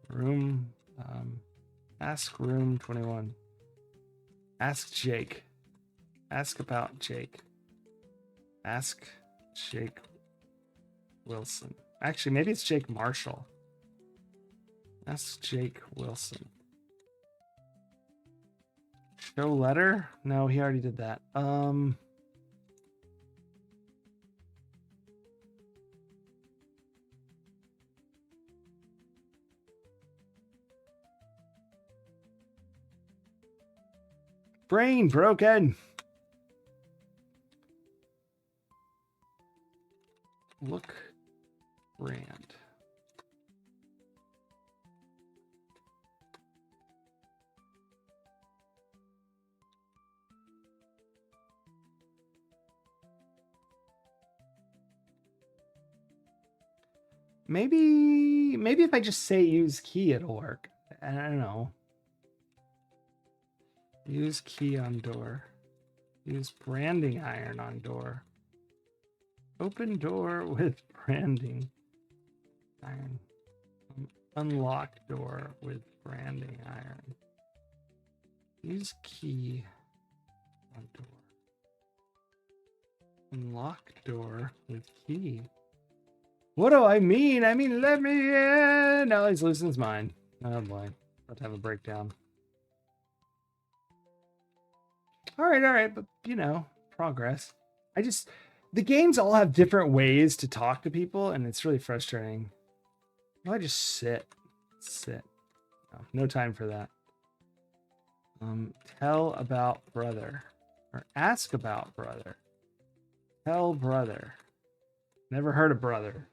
room? Ask room 21. Ask Jake. Ask about Jake. Ask Jake Wilson. Actually, maybe it's Jake Marshall. Ask Jake Wilson. Show letter? No, he already did that. Brain broken. Look brand. Maybe if I just say use key, it'll work. I don't know. Use key on door. Use branding iron on door. Open door with branding iron. Unlock door with branding iron. Use key on door. Unlock door with key. What do I mean? I mean, let me in. Now he's losing his mind. Oh boy. About to have a breakdown. All right. But, you know, progress. The games all have different ways to talk to people, and it's really frustrating. Why just sit? No time for that. Tell about brother. Or ask about brother. Tell brother. Never heard of brother.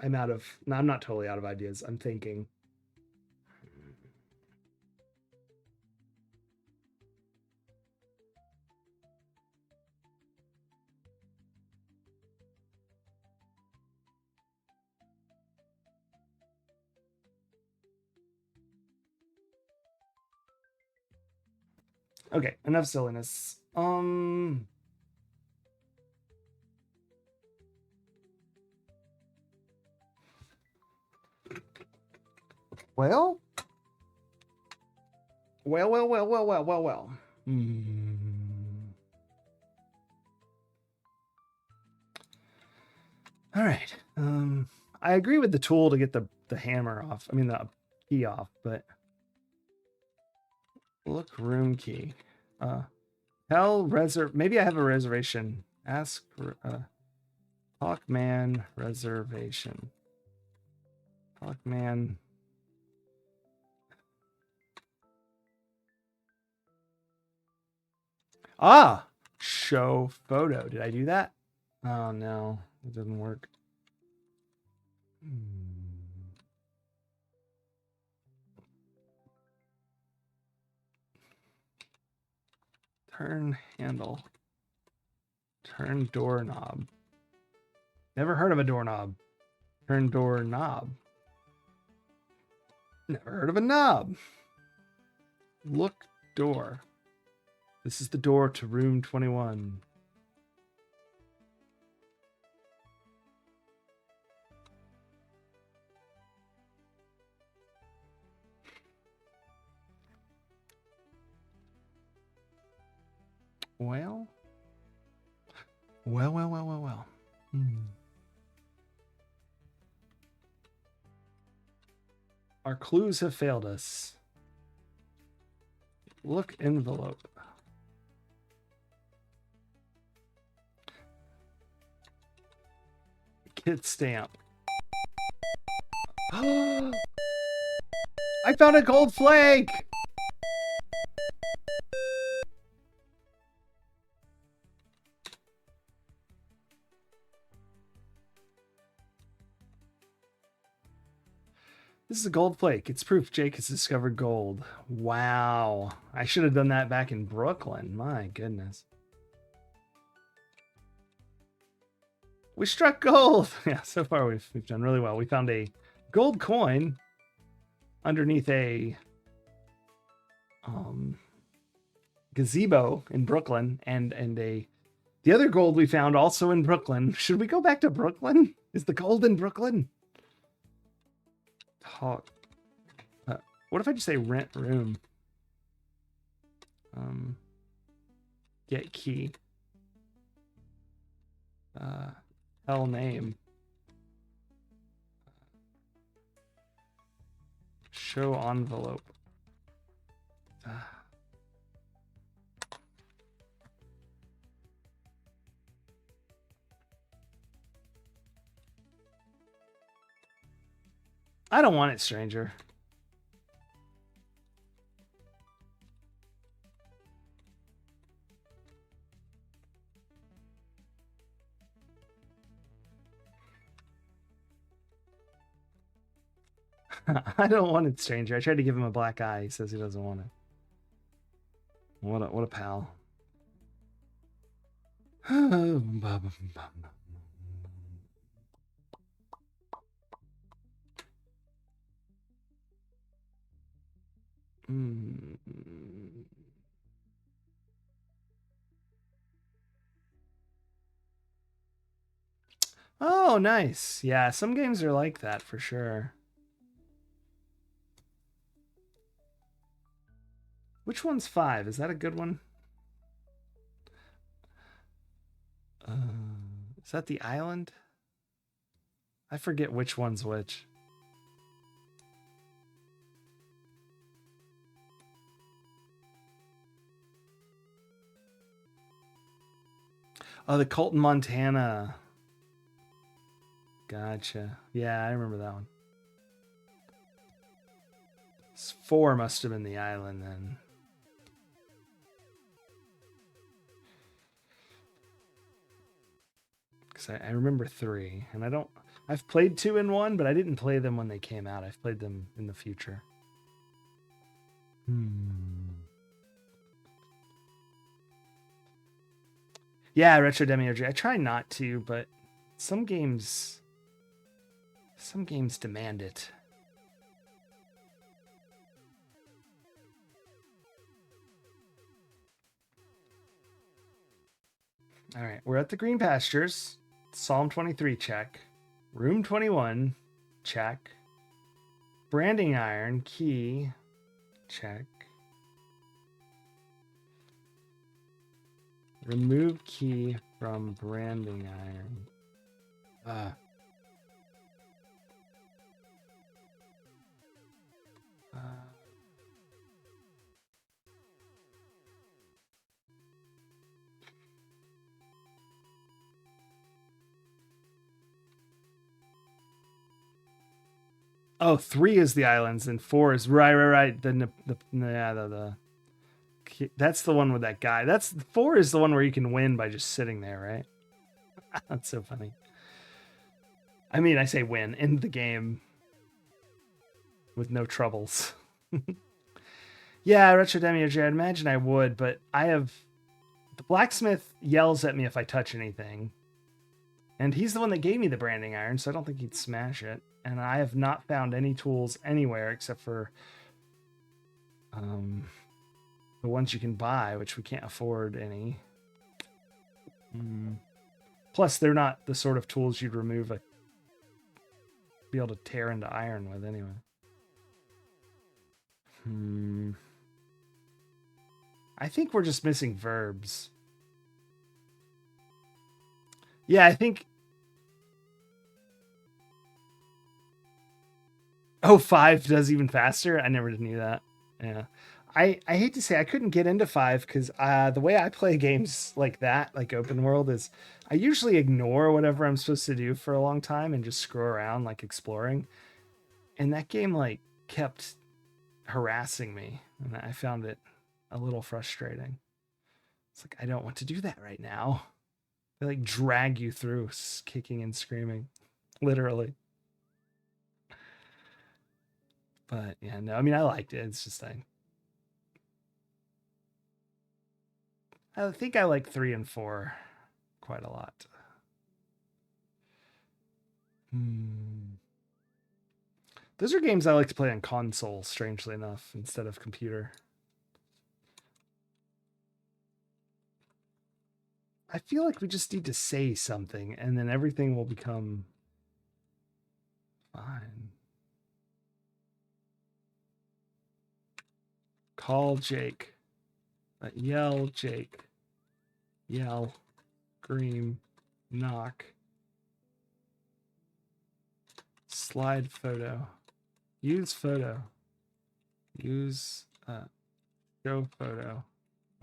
I'm out of. No, I'm not totally out of ideas. I'm thinking. Okay, enough silliness. Well, well. All right. I agree with the tool to get the hammer off. I mean the key off, but look room key. Tell reserve. Maybe I have a reservation. Ask Hawkman reservation. Hawkman. Ah, show photo. Did I do that? Oh no, it didn't work. Turn handle. Turn doorknob. Never heard of a doorknob. Turn doorknob. Never heard of a knob. Look door. This is the door to room 21. Well. Our clues have failed us. Look envelope. Kit stamp. I found a gold flake! This is a gold flake. It's proof Jake has discovered gold. Wow. I should have done that back in Brooklyn. My goodness. We struck gold. Yeah, so far we've done really well. We found a gold coin underneath a gazebo in Brooklyn and the other gold we found also in Brooklyn. Should we go back to Brooklyn? Is the gold in Brooklyn? Talk. What if I just say rent room? Get key. Tell name. Show envelope. I don't want it, stranger. I don't want it, stranger. I tried to give him a black eye. He says he doesn't want it. What a pal. Oh, nice. Yeah, some games are like that for sure. Which one's 5? Is that a good one? Is that the island? I forget which one's which. Oh, the Colton, Montana. Gotcha. Yeah, I remember that one. 4 must have been the island then. Because I remember 3, and I don't. I've played 2 and 1, but I didn't play them when they came out. I've played them in the future. Yeah, Retro Demiurge. I try not to, but some games demand it. All right, we're at the Green Pastures. Psalm 23 check. Room 21 check. Branding iron key check. Remove key from branding iron. Oh, 3 is the islands and 4 is right. The that's the one with that guy. That's 4 is the one where you can win by just sitting there, right? That's so funny. I mean, I say win in the game with no troubles. Yeah, Retro Demiurge, I'd imagine I would, but the blacksmith yells at me if I touch anything. And he's the one that gave me the branding iron, so I don't think he'd smash it. And I have not found any tools anywhere except for the ones you can buy, which we can't afford any. Plus, they're not the sort of tools you'd be able to tear into iron with anyway. I think we're just missing verbs. Yeah, I think... Oh, 5 does even faster? I never knew that. Yeah. I hate to say I couldn't get into 5 because the way I play games like that, like open world, is I usually ignore whatever I'm supposed to do for a long time and just screw around, like exploring. And that game like kept harassing me, and I found it a little frustrating. It's like, I don't want to do that right now. They like drag you through, kicking and screaming, literally. But yeah, no, I mean, I liked it. It's just I think I like 3 and 4 quite a lot. Those are games I like to play on console, strangely enough, instead of computer. I feel like we just need to say something, and then everything will become fine. Call Jake. Yell Jake. Yell. Scream. Knock. Slide photo. Use photo. Use show photo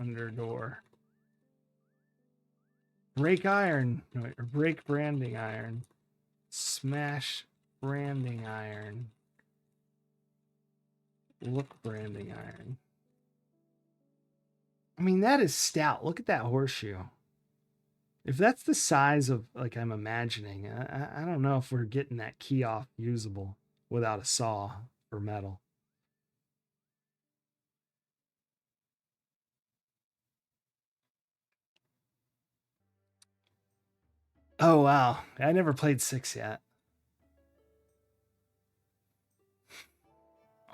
under door. Break iron. No, wait, or break branding iron. Smash branding iron. Look branding iron. I mean, that is stout. Look at that horseshoe. If that's the size of, like, I'm imagining, I don't know if we're getting that key off usable without a saw for metal. Oh, wow. I never played 6 yet.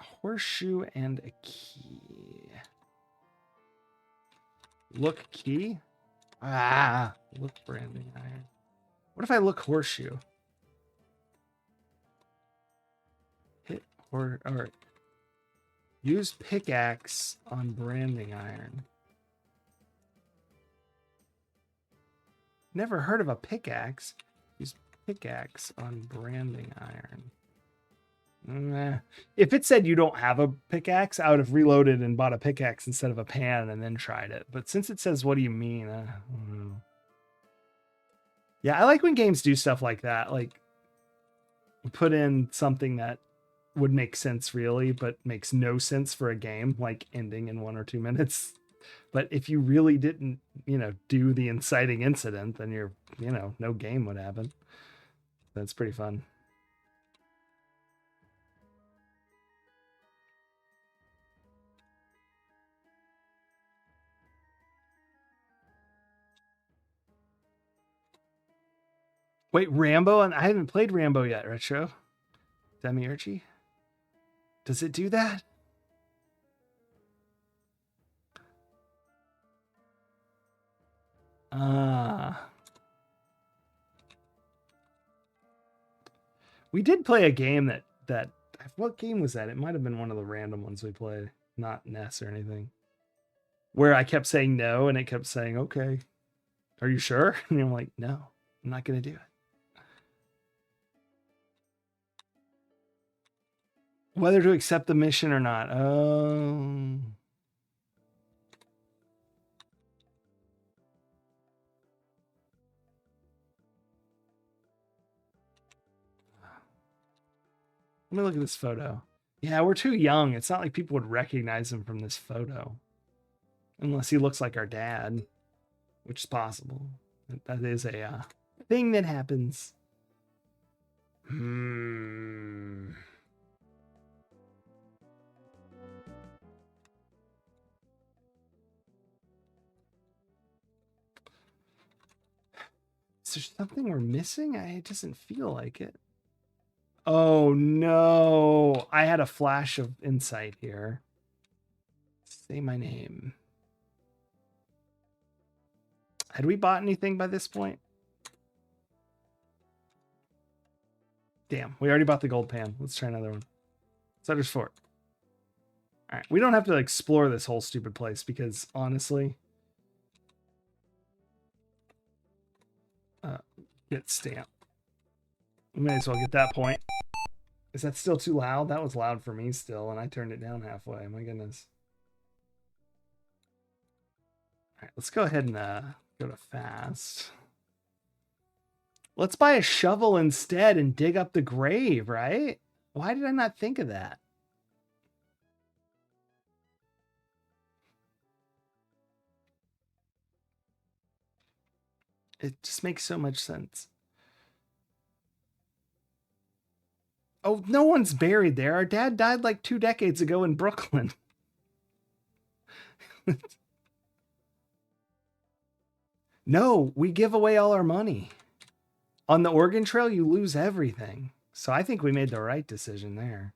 A horseshoe and a key. Look key? Look branding iron. What if I look horseshoe? Hit or use pickaxe on branding iron. Never heard of a pickaxe. Use pickaxe on branding iron. If it said you don't have a pickaxe, I would have reloaded and bought a pickaxe instead of a pan and then tried it. But since it says, what do you mean? I don't know. Yeah, I like when games do stuff like that. Like, put in something that would make sense really, but makes no sense for a game, like ending in 1 or 2 minutes. But if you really didn't, do the inciting incident, then no game would happen. That's pretty fun. Wait, Rambo? And I haven't played Rambo yet, Retro. Demiurgy? Does it do that? We did play a game that what game was that? It might have been one of the random ones we played, not Ness or anything. Where I kept saying no and it kept saying, okay, are you sure? And I'm like, no, I'm not gonna do it. Whether to accept the mission or not. Let me look at this photo. Yeah, we're too young. It's not like people would recognize him from this photo. Unless he looks like our dad, which is possible. That is a thing that happens. Is there something we're missing? It doesn't feel like it. Oh no. I had a flash of insight here. Say my name. Had we bought anything by this point? Damn, we already bought the gold pan. Let's try another one. Sutter's Fort. All right, we don't have to explore this whole stupid place because honestly, get stamp. We may as well get that point. Is that still too loud? That was loud for me still, and I turned it down halfway. My goodness. All right, let's go ahead and go to fast. Let's buy a shovel instead and dig up the grave, right? Why did I not think of that? It just makes so much sense. Oh, no one's buried there. Our dad died like 2 decades ago in Brooklyn. No, we give away all our money. On the Oregon Trail, you lose everything. So I think we made the right decision there.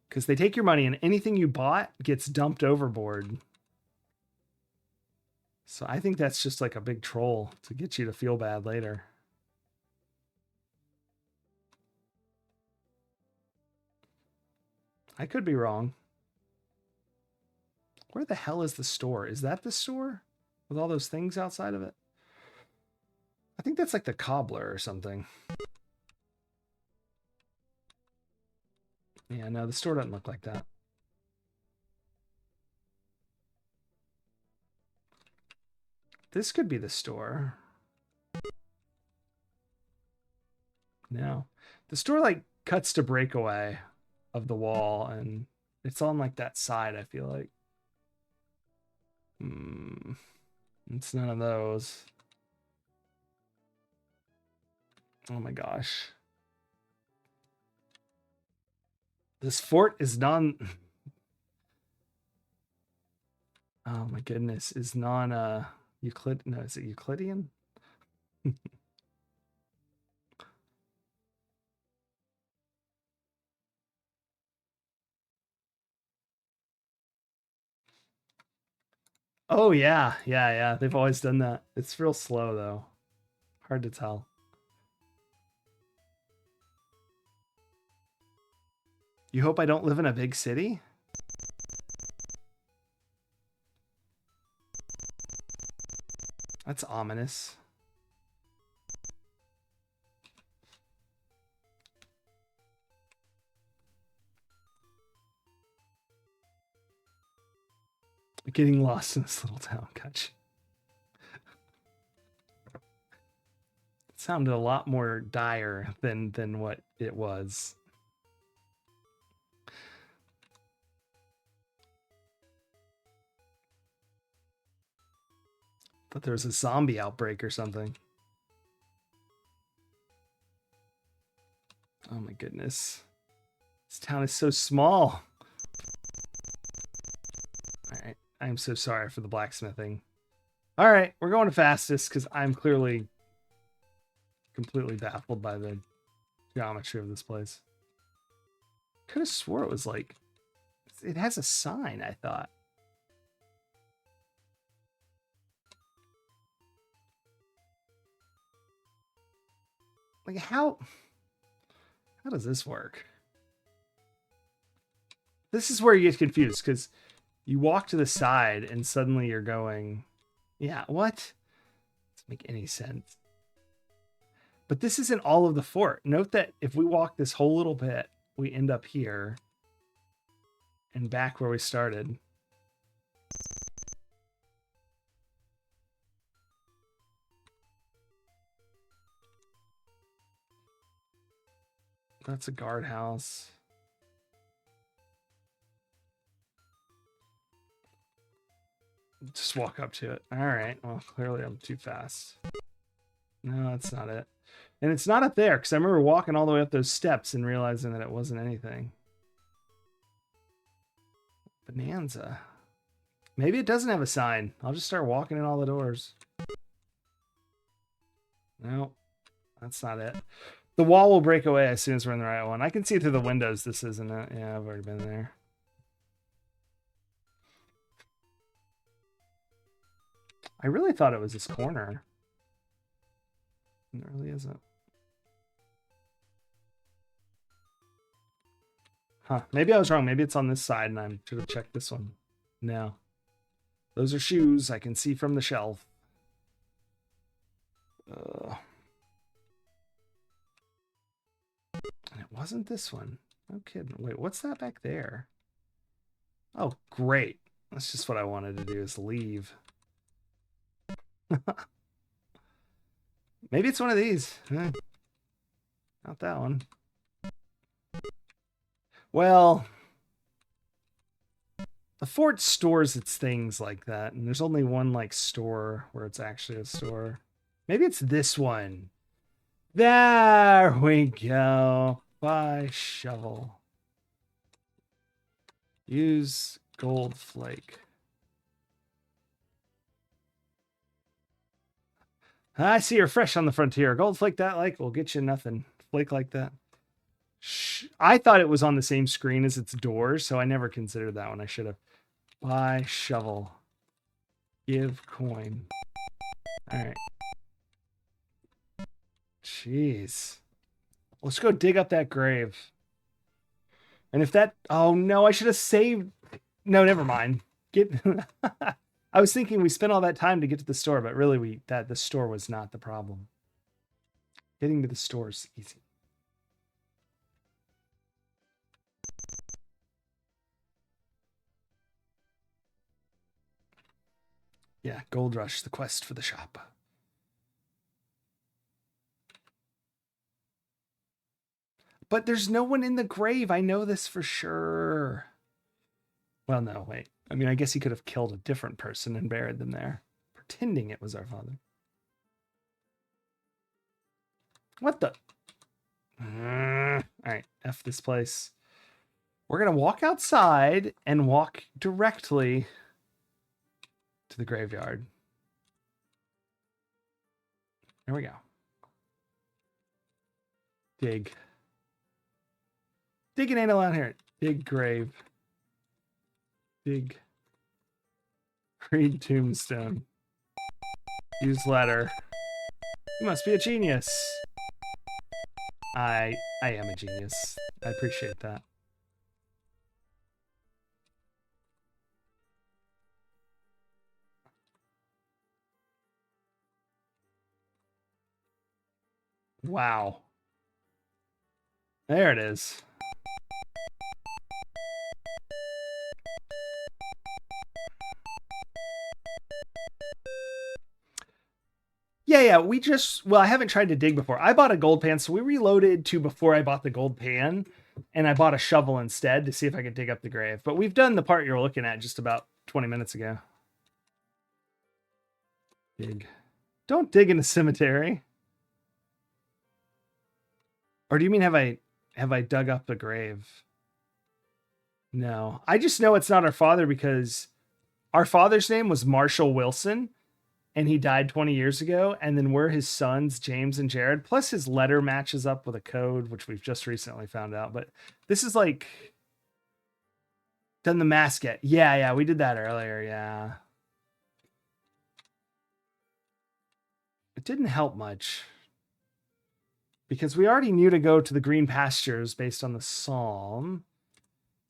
Because they take your money and anything you bought gets dumped overboard. So I think that's just like a big troll to get you to feel bad later. I could be wrong. Where the hell is the store? Is that the store? With all those things outside of it? I think that's like the cobbler or something. Yeah, no, the store doesn't look like that. This could be the store. No. The store like cuts to breakaway of the wall and it's on like that side, I feel like. It's none of those. Oh my gosh. This fort is non... Oh my goodness. Is non... Euclid... No, is it Euclidean? Oh yeah. Yeah. They've always done that. It's real slow though. Hard to tell. You hope I don't live in a big city? That's ominous. Getting lost in this little town, gotcha. It sounded a lot more dire than what it was. Thought there was a zombie outbreak or something. Oh my goodness. This town is so small. Alright. I'm so sorry for the blacksmithing. Alright, we're going to fastest because I'm clearly completely baffled by the geometry of this place. Could have swore it was like... It has a sign, I thought. Like, how does this work? This is where you get confused, because you walk to the side and suddenly you're going, yeah, what? Doesn't make any sense. But this isn't all of the fort. Note that if we walk this whole little bit, we end up here and back where we started. That's a guardhouse. Just walk up to it. All right. Well, clearly I'm too fast. No, that's not it. And it's not up there, because I remember walking all the way up those steps and realizing that it wasn't anything. Bonanza. Maybe it doesn't have a sign. I'll just start walking in all the doors. No, that's not it. The wall will break away as soon as we're in the right one. I can see through the windows this isn't it. Yeah, I've already been there. I really thought it was this corner. It really isn't. Huh. Maybe I was wrong. Maybe it's on this side and I should have checked this one. No. Those are shoes I can see from the shelf. And it wasn't this one. No kidding. Wait, what's that back there? Oh, great. That's just what I wanted to do, is leave. Maybe it's one of these. Not that one. Well, the fort stores its things like that, and there's only one like store where it's actually a store. Maybe it's this one. There we go. Buy shovel. Use gold flake. I see you're fresh on the frontier. Gold flake that like will get you nothing. Flake like that. I thought it was on the same screen as its doors, so I never considered that one. I should have. Buy shovel. Give coin. All right. Jeez. Let's go dig up that grave. And if that... Oh, no, I should have saved... No, never mind. I was thinking we spent all that time to get to the store, but really the store was not the problem. Getting to the store is easy. Yeah, Gold Rush, the quest for the shop. But there's no one in the grave. I know this for sure. Well, no, wait. I mean, I guess he could have killed a different person and buried them there, pretending it was our father. What the? All right, F this place. We're going to walk outside and walk directly to the graveyard. There we go. Dig. Digging ain't allowed here. Dig grave. Dig. Read tombstone. Use letter. You must be a genius. I am a genius. I appreciate that. Wow. There it is. Yeah, we just... Well, I haven't tried to dig before. I bought a gold pan, so we reloaded to before I bought the gold pan, and I bought a shovel instead to see if I could dig up the grave. But we've done the part you were looking at just about 20 minutes ago. Dig. Don't dig in a cemetery. Or do you mean have I dug up the grave? No. I just know it's not our father because our father's name was Marshall Wilson and he died 20 years ago. And then we're his sons, James and Jared. Plus his letter matches up with a code, which we've just recently found out. But this is like done the mask yet. Yeah, we did that earlier. Yeah. It didn't help much because we already knew to go to the green pastures based on the psalm.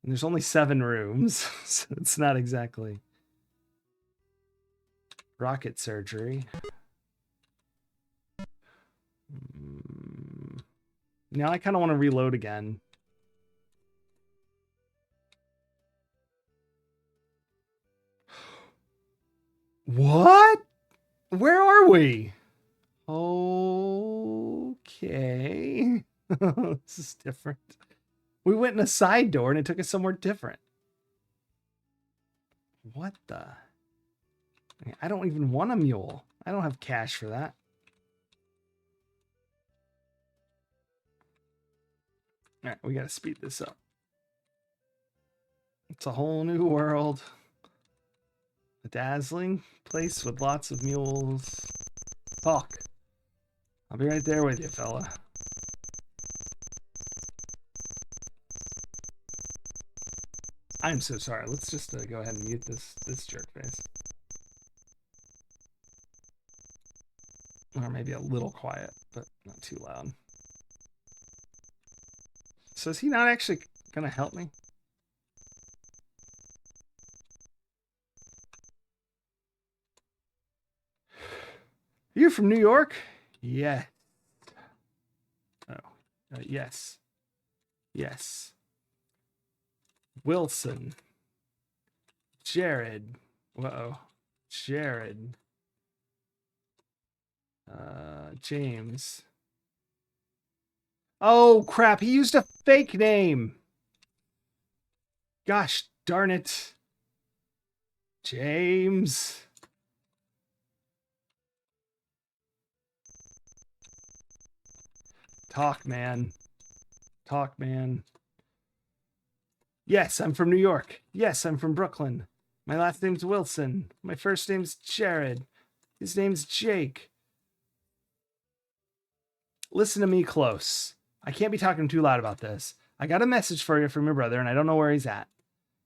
And there's only 7 rooms, so it's not exactly rocket surgery. Now I kind of want to reload again. What? Where are we? Okay. This is different. We went in a side door and it took us somewhere different. What the? I don't even want a mule. I don't have cash for that. All right, we got to speed this up. It's a whole new world. A dazzling place with lots of mules. Talk. I'll be right there with you, fella. I'm so sorry. Let's just go ahead and mute this jerk face. Or maybe a little quiet, but not too loud. So is he not actually gonna help me? You from New York? Yeah. Oh, yes. Yes. Wilson. Jared. Uh-oh. Jared. James. Oh, crap. He used a fake name. Gosh darn it. James. Talk, man. Talk, man. Yes, I'm from New York. Yes, I'm from Brooklyn. My last name's Wilson. My first name's Jared. His name's Jake. Listen to me close. I can't be talking too loud about this. I got a message for you from your brother, and I don't know where he's at.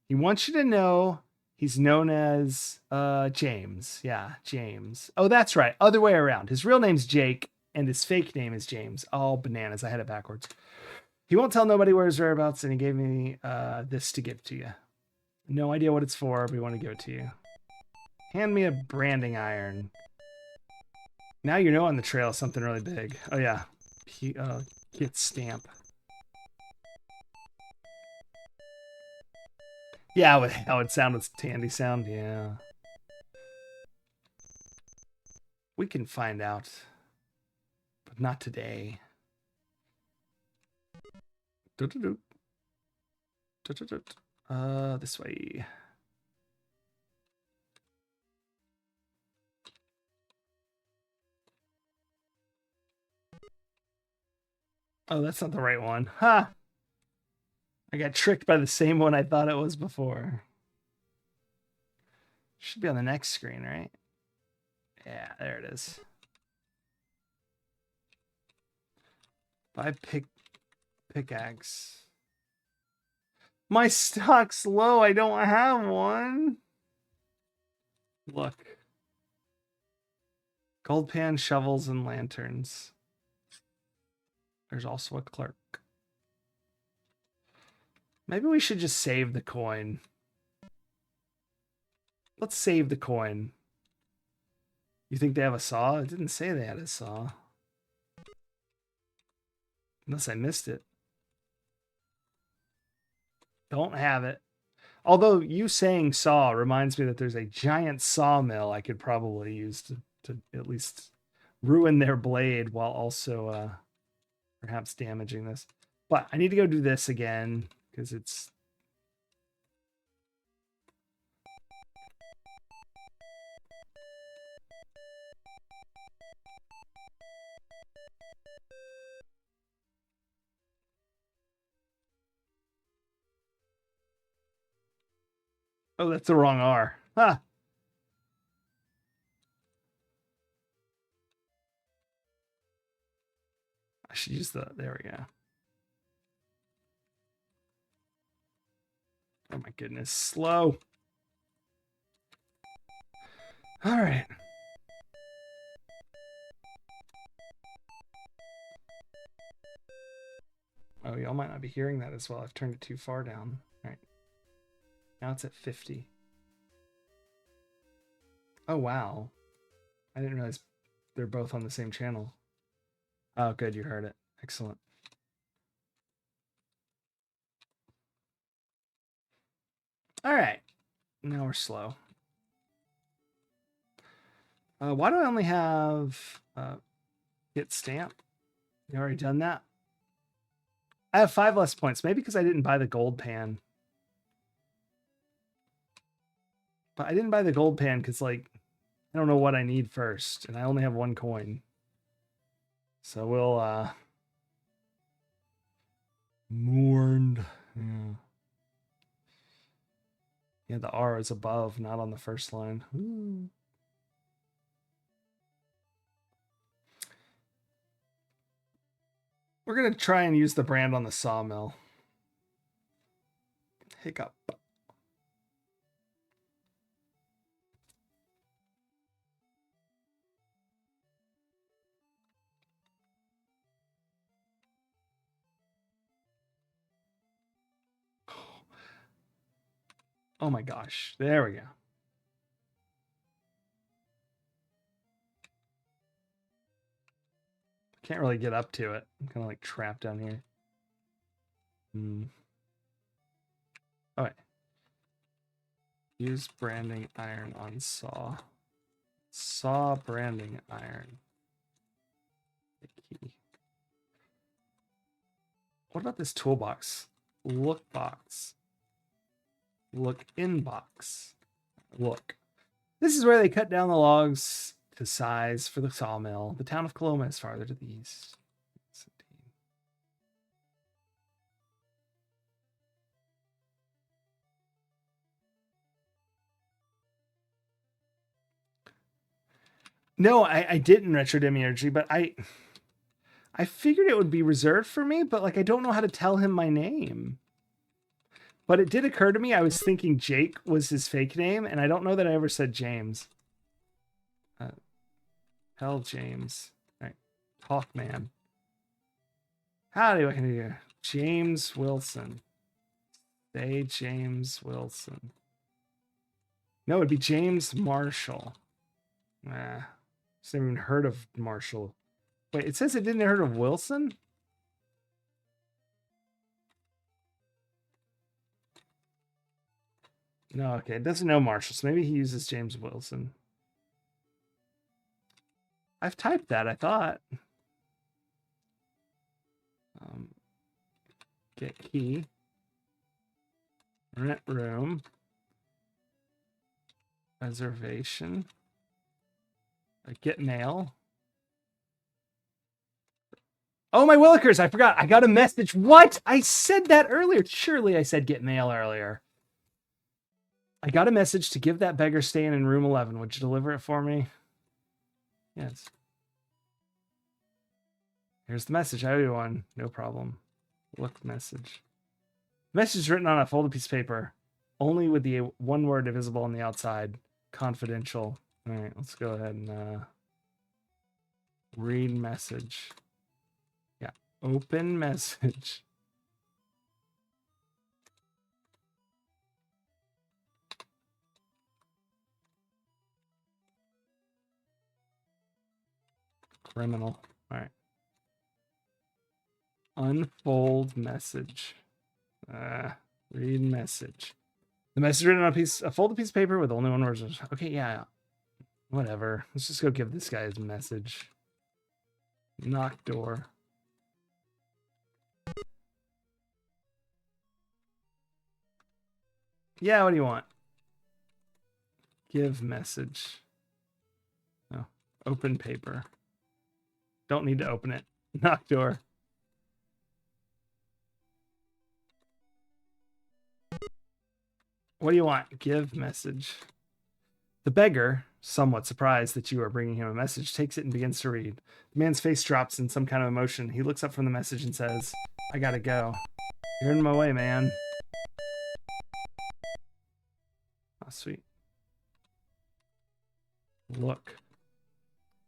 He wants you to know he's known as James. Yeah, James. Oh, that's right. Other way around. His real name's Jake, and his fake name is James. Oh, bananas. I had it backwards. He won't tell nobody where his whereabouts, and he gave me this to give to you. No idea what it's for, but we want to give it to you. Hand me a branding iron. Now you know on the trail something really big. Oh, yeah. Kit stamp. Yeah, how it sounded with Tandy sound. Yeah. We can find out. But not today. This way. Oh, that's not the right one. Ha! Huh. I got tricked by the same one I thought it was before. Should be on the next screen, right? Yeah, there it is. Buy pickaxe. My stock's low. I don't have one. Look. Gold pan, shovels, and lanterns. There's also a clerk. Maybe we should just save the coin. Let's save the coin. You think they have a saw? It didn't say they had a saw. Unless I missed it. Don't have it. Although you saying saw reminds me that there's a giant sawmill I could probably use to at least ruin their blade while also perhaps damaging this. But I need to go do this again because it's... Oh, that's the wrong R. Ah. I should use the, there we go. Oh my goodness, slow. All right. Oh, y'all might not be hearing that as well. I've turned it too far down. All right. Now it's at 50. Oh, wow. I didn't realize they're both on the same channel. Oh, good. You heard it. Excellent. All right. Now we're slow. Why do I only have get stamp? You already done that? I have 5 less points. Maybe because I didn't buy the gold pan. But I didn't buy the gold pan because, like, I don't know what I need first. And I only have 1 coin. So we'll, mourned. Yeah. Yeah, the R is above, not on the first line. Ooh. We're going to try and use the brand on the sawmill. Hiccup. Oh my gosh. There we go. Can't really get up to it. I'm kind of like trapped down here. All right. Use branding iron on saw. Saw branding iron. Key. What about this toolbox? Look box. Look in box. Look. This is where they cut down the logs to size for the sawmill. The town of Coloma is farther to the east. No, I didn't retro demiurgy, but I figured it would be reserved for me, but like I don't know how to tell him my name. But it did occur to me, I was thinking Jake was his fake name, and I don't know that I ever said James. Tell James. All right. Hawkman. Howdy, what can I do? James Wilson. Say James Wilson. No, it'd be James Marshall. Nah. Just never even heard of Marshall. Wait, it says it didn't heard of Wilson? No, okay. It doesn't know Marshall, so maybe he uses James Wilson. I've typed that, I thought. Get key. Rent room. Reservation. Get mail. Oh, my Willikers, I forgot. I got a message. What? I said that earlier. Surely I said get mail earlier. I got a message to give that beggar staying in room 11. Would you deliver it for me? Yes. Here's the message. I owe you one. No problem. Look message. Message written on a folded piece of paper. Only with the one word visible on the outside. Confidential. All right, let's go ahead and read message. Yeah, open message. Criminal. All right. Unfold message. Read message. The message written on a folded piece of paper with only one word. Okay, yeah. Whatever. Let's just go give this guy his message. Knock door. Yeah, what do you want? Give message. Oh, open paper. Don't need to open it. Knock door. What do you want? Give message. The beggar, somewhat surprised that you are bringing him a message, takes it and begins to read. The man's face drops in some kind of emotion. He looks up from the message and says, I gotta go. You're in my way, man. Oh, sweet. Look.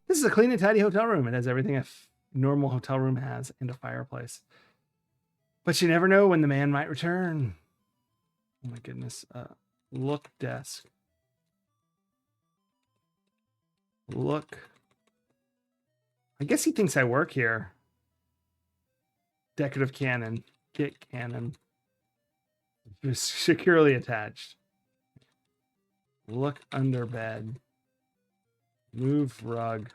This is a clean and tidy hotel room. It has everything a normal hotel room has and a fireplace. But you never know when the man might return. Oh my goodness. Look desk. Look. I guess he thinks I work here. Decorative cannon. Get cannon. Just securely attached. Look under bed. Move rug.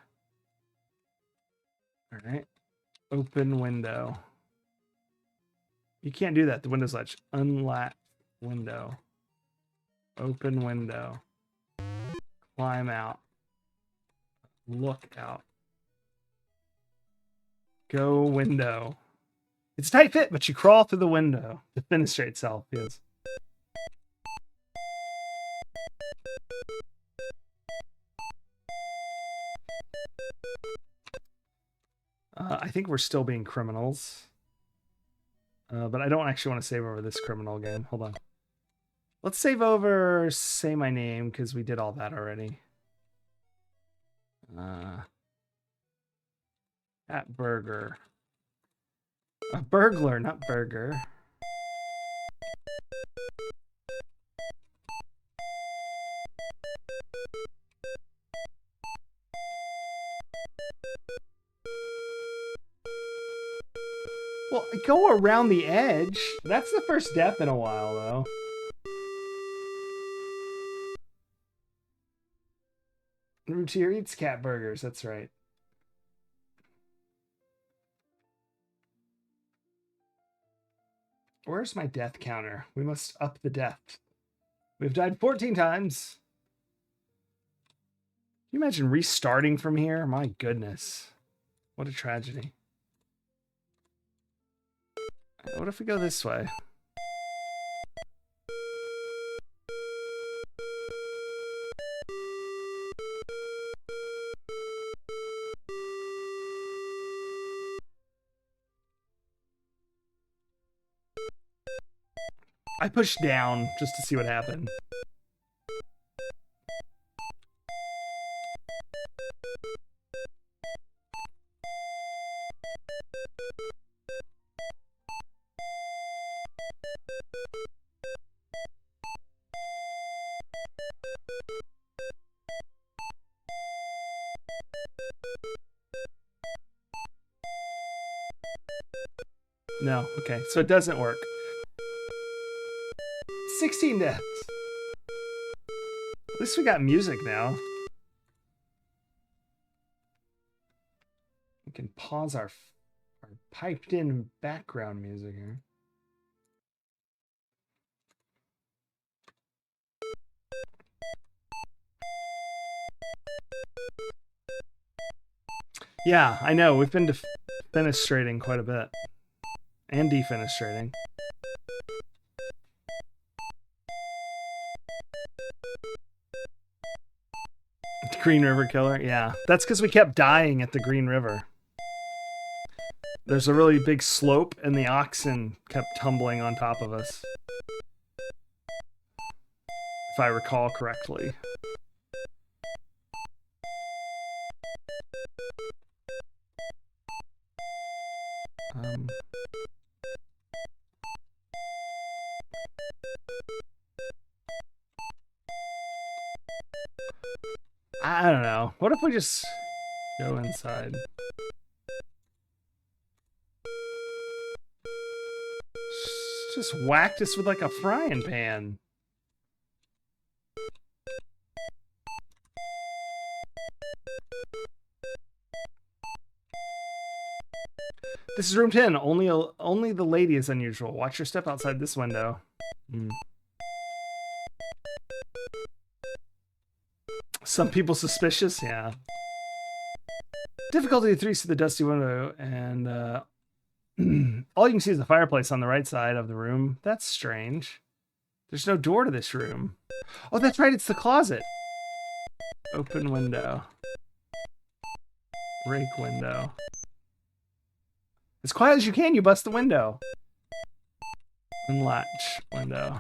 All right. Open window. You can't do that. The window's latch. Unlatch window. Open window. Climb out. Look out. Go window. It's a tight fit, but you crawl through the window. The fenestrate itself is. I think we're still being criminals. But I don't actually want to save over this criminal game. Hold on. Let's save over Say My Name, because we did all that already. At burger. A burglar, not burger. Well, go around the edge. That's the first death in a while, though. Routier eats cat burgers, that's right. Where's my death counter? We must up the death. We've died 14 times. Can you imagine restarting from here? My goodness. What a tragedy. What if we go this way? I pushed down just to see what happened. No, okay, so it doesn't work. 16 deaths. At least we got music now. We can pause our piped in background music here. Yeah, I know. We've been defenestrating quite a bit. And defenestrating. Green River Killer? Yeah. That's because we kept dying at the Green River. There's a really big slope, and the oxen kept tumbling on top of us. If I recall correctly. I don't know. What if we just go inside? Just whacked us with like a frying pan. This is room 10. Only the lady is unusual. Watch your step outside this window. Some people suspicious? Yeah. Difficulty 3 through the dusty window, and all you can see is the fireplace on the right side of the room. That's strange. There's no door to this room. Oh, that's right. It's the closet. Open window. Break window. As quiet as you can, you bust the window. Unlatch window.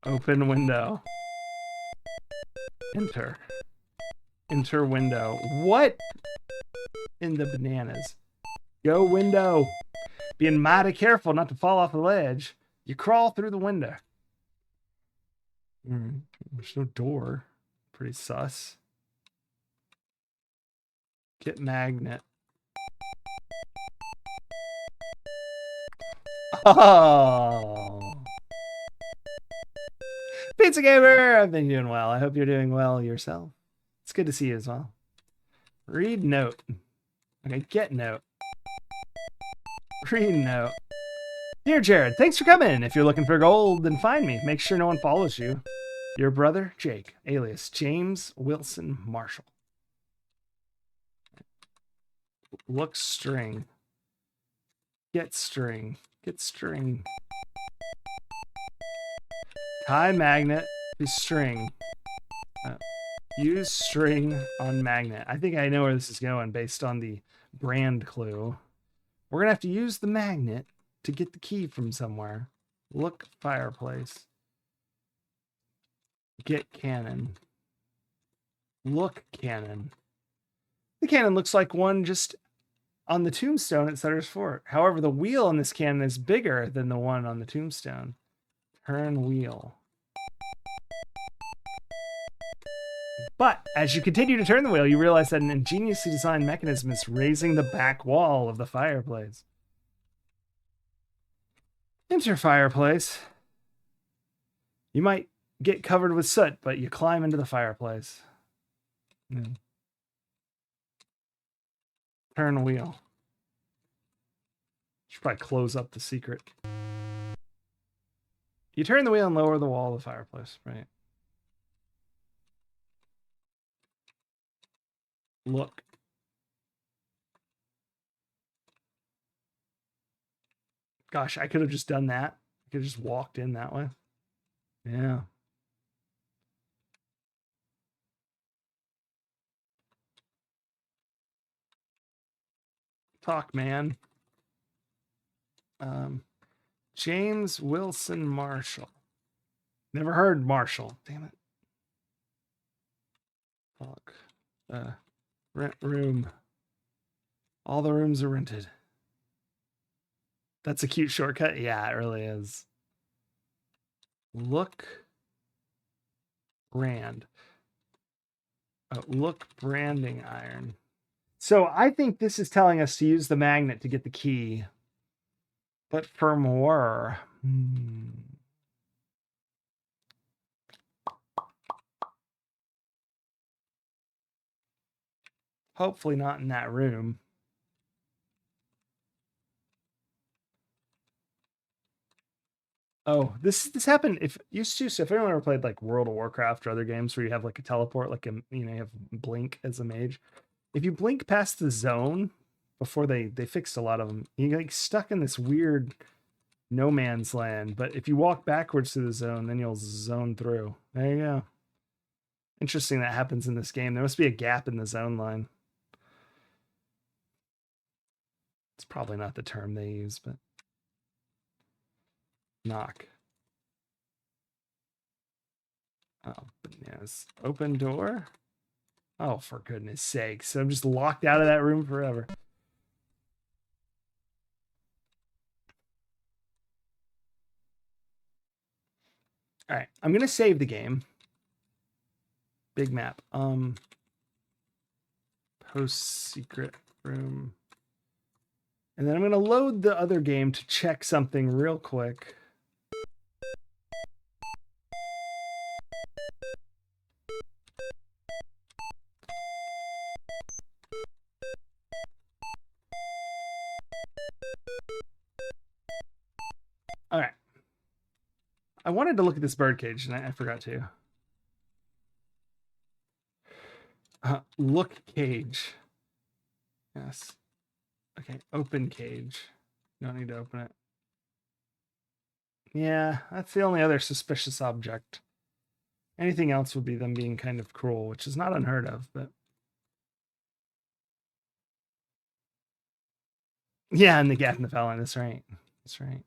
Open window. Enter. Enter window. What in the bananas? Go window. Being mighty careful not to fall off the ledge. You crawl through the window. There's no door. Pretty sus. Get magnet. Oh. Pizza Gamer! I've been doing well. I hope you're doing well yourself. It's good to see you as well. Read note. Okay, get note. Read note. Dear Jared, thanks for coming. If you're looking for gold, then find me. Make sure no one follows you. Your brother, Jake, alias James Wilson Marshall. Look string. Get string. Get string. Tie magnet to string. Use string on magnet. I think I know where this is going based on the brand clue. We're going to have to use the magnet to get the key from somewhere. Look fireplace. Get cannon. Look cannon. The cannon looks like one just on the tombstone at Sutter's Fort. However, the wheel on this cannon is bigger than the one on the tombstone. Turn wheel. But as you continue to turn the wheel, you realize that an ingeniously designed mechanism is raising the back wall of the fireplace. Enter fireplace. You might get covered with soot, but you climb into the fireplace. Turn wheel. Should probably close up the secret. You turn the wheel and lower the wall of the fireplace, right? Look. Gosh, I could have just done that. I could have just walked in that way. Yeah. Talk, man. James Wilson Marshall. Never heard Marshall. Damn it. Talk. Rent room. All the rooms are rented. That's a cute shortcut. Yeah, it really is. Look. Brand. Look branding iron. So I think this is telling us to use the magnet to get the key. But for more. Hopefully not in that room. Oh, this happened if anyone ever played like World of Warcraft or other games where you have like a teleport, like you have blink as a mage. If you blink past the zone before they fixed a lot of them, you get like stuck in this weird no man's land. But if you walk backwards to the zone, then you'll zone through. There you go. Interesting that happens in this game. There must be a gap in the zone line. It's probably not the term they use, but knock. Oh, yes. Open door. Oh, for goodness sakes. I'm just locked out of that room forever. All right, I'm going to save the game. Big map. Post secret room. And then I'm going to load the other game to check something real quick. All right. I wanted to look at this birdcage, and I forgot to. Look cage. Yes. Okay, open cage. You don't need to open it. Yeah, that's the only other suspicious object. Anything else would be them being kind of cruel, which is not unheard of, but yeah, and the gap in the felon. That's right. That's right.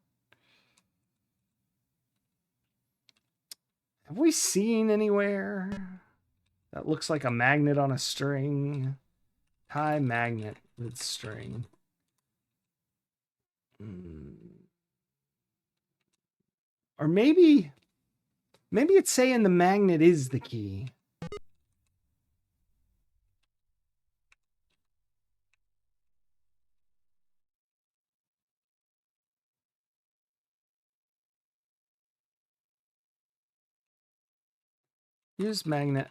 Have we seen anywhere that looks like a magnet on a string? Tie magnet with string. Or maybe it's saying the magnet is the key. Use magnet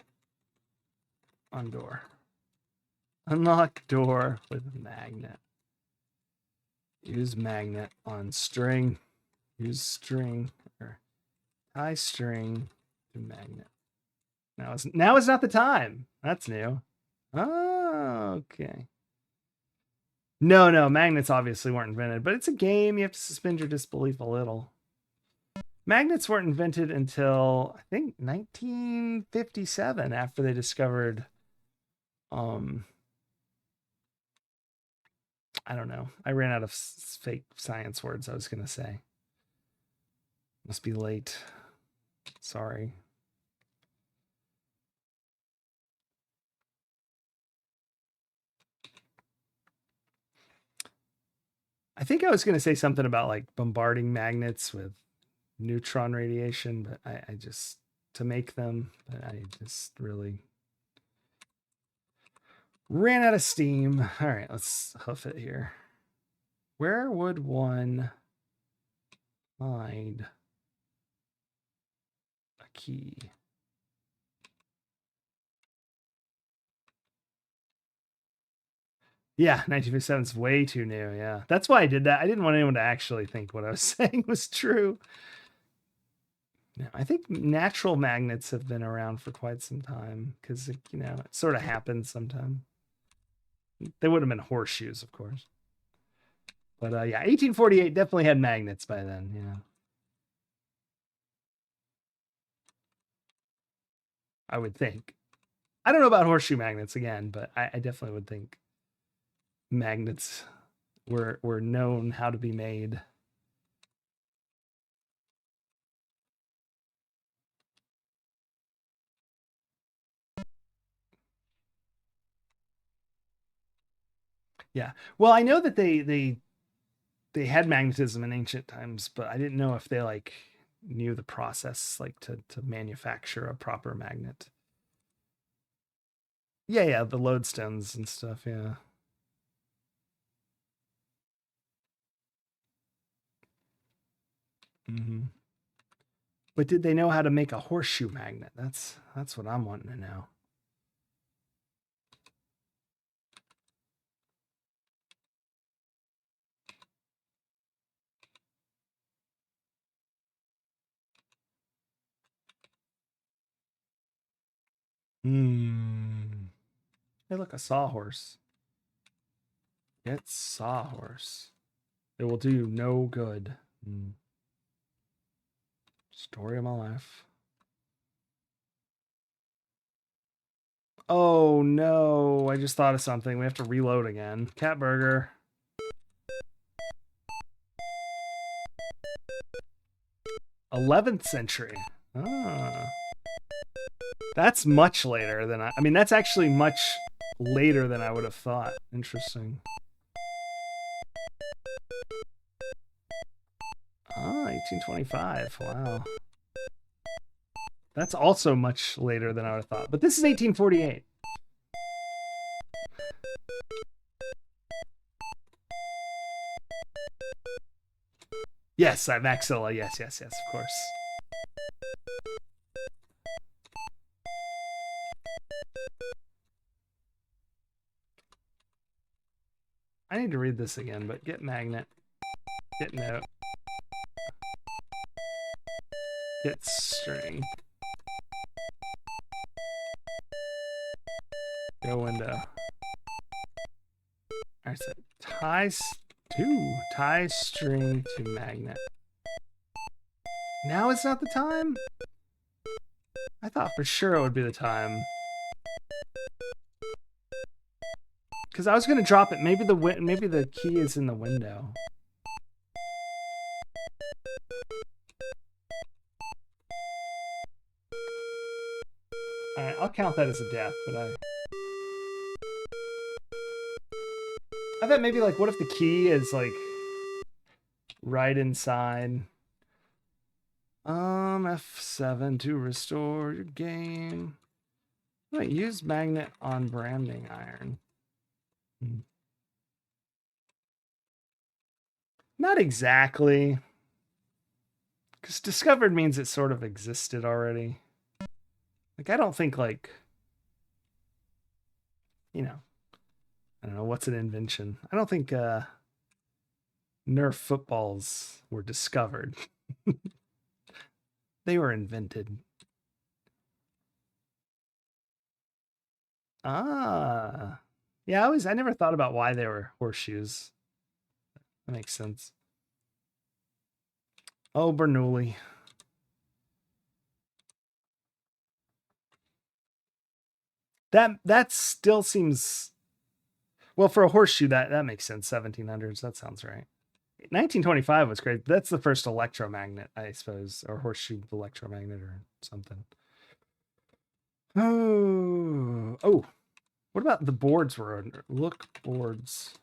on door. Unlock door with magnet. Use magnet on string. Use string or tie string to magnet. Now is not the time. That's new. Oh, okay. No, magnets obviously weren't invented, but it's a game. You have to suspend your disbelief a little. Magnets weren't invented until I think 1957 after they discovered I don't know. I ran out of fake science words I was going to say. Must be late. Sorry. I think I was going to say something about like bombarding magnets with neutron radiation, but I just to make them, but I just really ran out of steam. All right, let's hoof it here. Where would one find a key? Yeah, 1957 is way too new. Yeah, that's why I did that. I didn't want anyone to actually think what I was saying was true. No, I think natural magnets have been around for quite some time because, it sort of happens sometime. They would have been horseshoes, of course. But yeah, 1848 definitely had magnets by then. Yeah, I would think. I don't know about horseshoe magnets again, but I definitely would think magnets were known how to be made. Yeah. Well, I know that they had magnetism in ancient times, but I didn't know if they like knew the process like to manufacture a proper magnet. Yeah, the lodestones and stuff, yeah. Mm-hmm. But did they know how to make a horseshoe magnet? That's what I'm wanting to know. Hmm. Hey, look, a sawhorse. Get sawhorse. It will do you no good. Story of my life. Oh no, I just thought of something. We have to reload again. Cat burger. 11th century. Ah. That's much later than I mean, that's actually much later than I would have thought. Interesting. Ah, 1825. Wow. That's also much later than I would have thought. But this is 1848. Yes, Maxilla. Yes, of course. I need to read this again, but get magnet. Get note. Get string. Go window. Alright, so tie string to magnet. Now it's not the time? I thought for sure it would be the time. Because I was going to drop it. Maybe the key is in the window. Alright, I'll count that as a death, but I thought maybe, like, what if the key is, like, right inside? F7 to restore your game. Wait, use magnet on branding iron. Not exactly. Because discovered means it sort of existed already. Like, I don't think, like, you know, I don't know, what's an invention? I don't think Nerf footballs were discovered. They were invented. Ah. Yeah, I never thought about why they were horseshoes. That makes sense. Oh, Bernoulli. That still seems, well, for a horseshoe, that makes sense. 1700s, that sounds right. 1925 was great. That's the first electromagnet, I suppose, or horseshoe electromagnet or something. Oh, what about the boards were under? Look boards.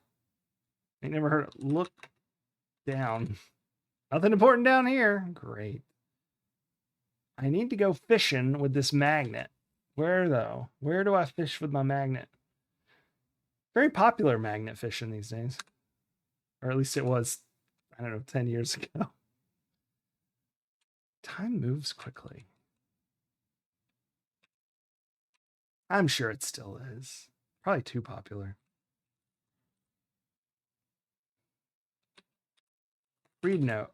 I never heard of look down. Nothing important down here. Great. I need to go fishing with this magnet. Where though? Where do I fish with my magnet? Very popular magnet fishing these days. Or at least it was, I don't know, 10 years ago. Time moves quickly. I'm sure it still is. Probably too popular. Read note.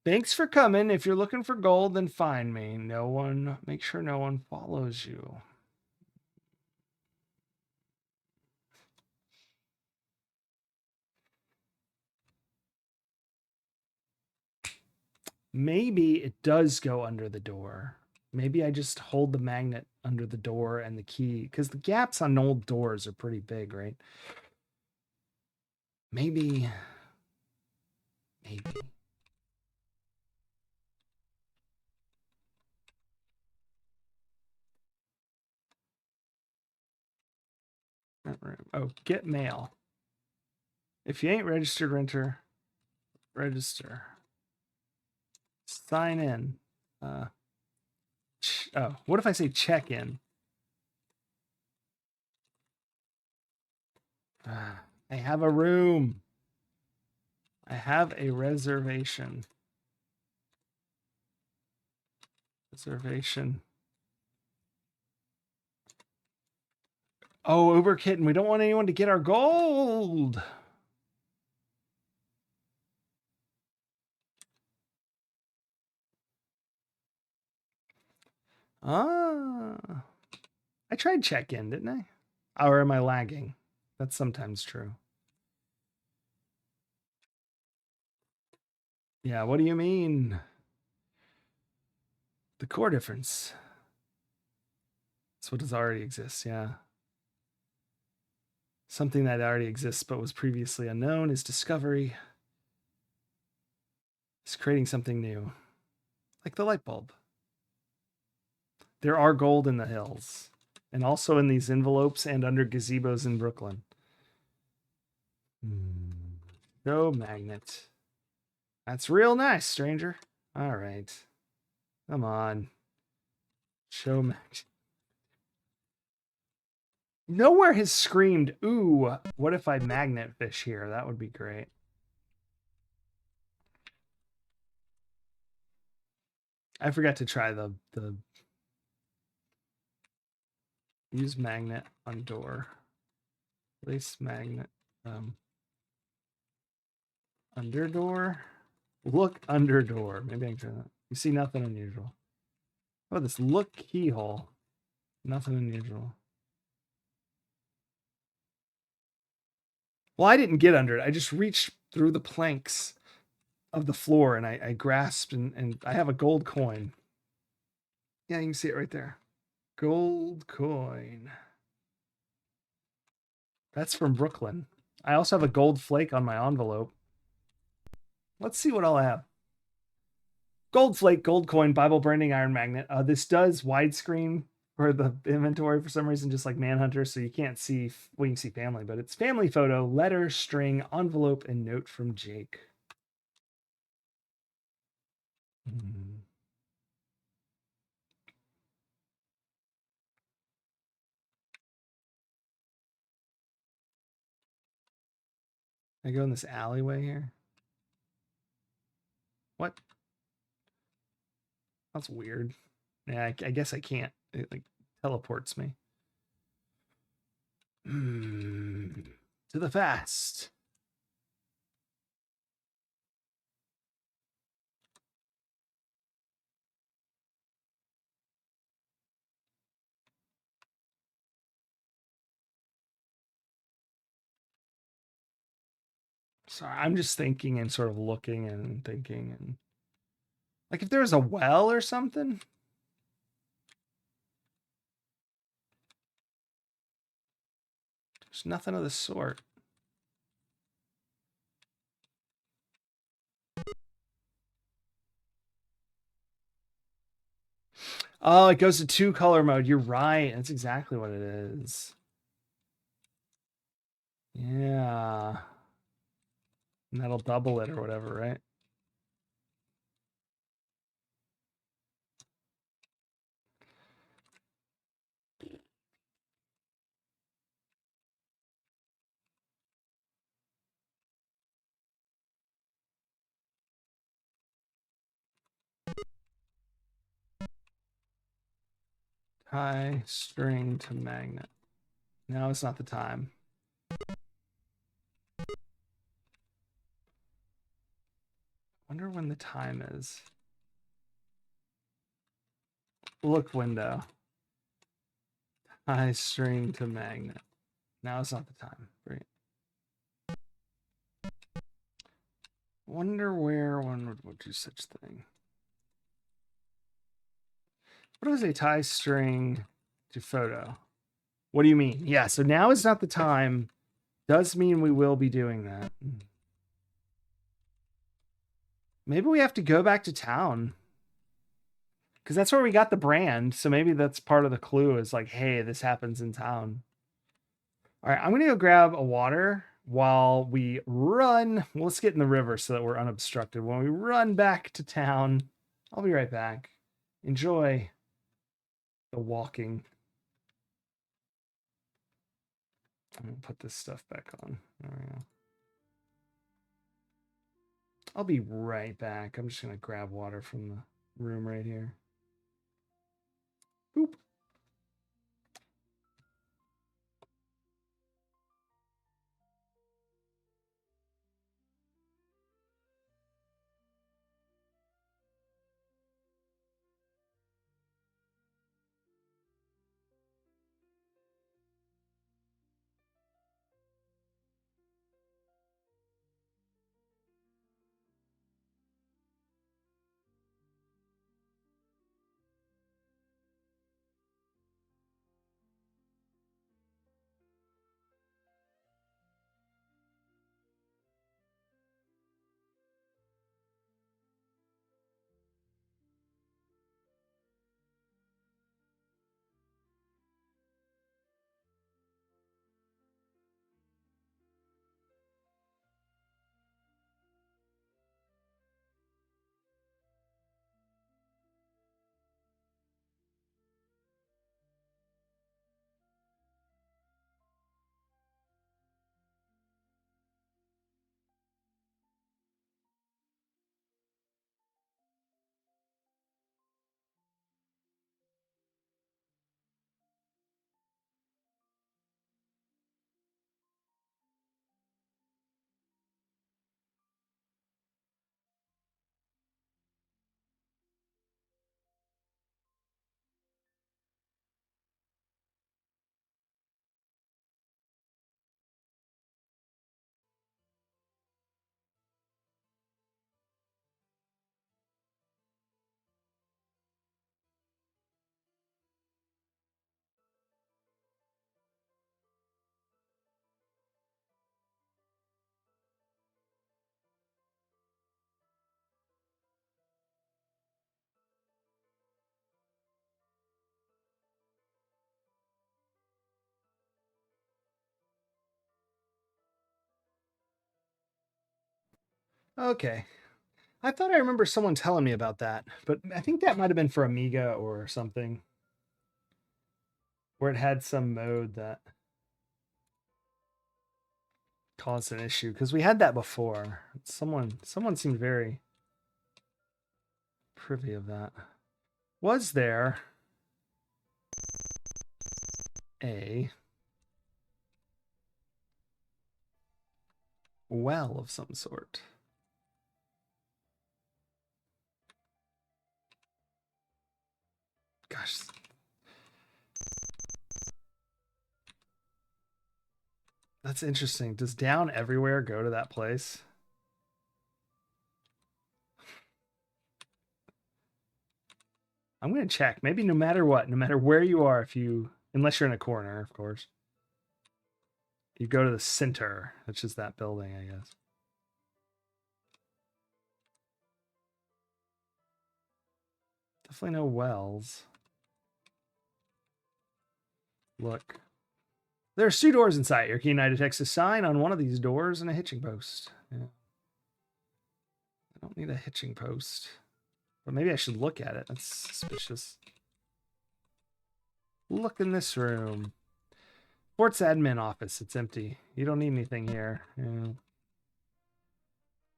Thanks for coming. If you're looking for gold, then find me. Make sure no one follows you. Maybe it does go under the door. Maybe I just hold the magnet under the door and the key, because the gaps on old doors are pretty big, right? Maybe. Oh, get mail. If you ain't registered renter, register. Sign in. Oh, what if I say check in? I have a room. I have a reservation. Reservation. Oh, Uber Kitten, we don't want anyone to get our gold. Ah. I tried check in, didn't I? Or am I lagging? That's sometimes true. Yeah, what do you mean? The core difference. That's what does already exists, yeah. Something that already exists but was previously unknown is discovery. It's creating something new. Like the light bulb. There are gold in the hills. And also in these envelopes and under gazebos in Brooklyn. No magnet. That's real nice, stranger. All right. Come on. Show magnet. Nowhere has screamed, ooh, what if I magnet fish here? That would be great. I forgot to try the use magnet on door. Place magnet under door. Look under door. Maybe I can try that. You see nothing unusual. Oh, this look keyhole. Nothing unusual. Well, I didn't get under it. I just reached through the planks of the floor, and I grasped, and I have a gold coin. Yeah, you can see it right there. Gold coin. That's from Brooklyn. I also have a gold flake on my envelope. Let's see what I'll have. Gold flake, gold coin, Bible branding, iron magnet. This does widescreen for the inventory for some reason, just like Manhunter, so you can't see, well, you can see family, but it's family photo, letter, string, envelope, and note from Jake. I go in this alleyway here. What? That's weird. Yeah, I guess I can't. It like teleports me. To the fast. Sorry, I'm just thinking and sort of looking and thinking, and like if there was a well or something. There's nothing of the sort. Oh, it goes to 2-color mode. You're right. That's exactly what it is. Yeah. And that'll double it or whatever, right? Tie string to magnet. Now it's not the time. Wonder when the time is. Look window. Tie string to magnet. Now it's not the time. Great. Wonder where one would do such thing. What was a tie string to photo? What do you mean? Yeah, so now is not the time. Does mean we will be doing that. Maybe we have to go back to town. Because that's where we got the brand. So maybe that's part of the clue is like, hey, this happens in town. All right, I'm going to go grab a water while we run. Well, let's get in the river so that we're unobstructed. When we run back to town, I'll be right back. Enjoy the walking. I'm going to put this stuff back on. There we go. I'll be right back. I'm just going to grab water from the room right here. Boop. Okay. I thought I remember someone telling me about that, but I think that might have been for Amiga or something, where it had some mode that caused an issue. Because we had that before. Someone seemed very privy of that. Was there a well of some sort? Gosh. That's interesting. Does down everywhere go to that place? I'm going to check. Maybe no matter what, no matter where you are, unless you're in a corner, of course, you go to the center, which is that building, I guess. Definitely no wells. Look. There are 2 doors inside. Your keen eye detects a sign on one of these doors and a hitching post. Yeah. I don't need a hitching post. But maybe I should look at it. That's suspicious. Look in this room. Port's admin office. It's empty. You don't need anything here. Yeah.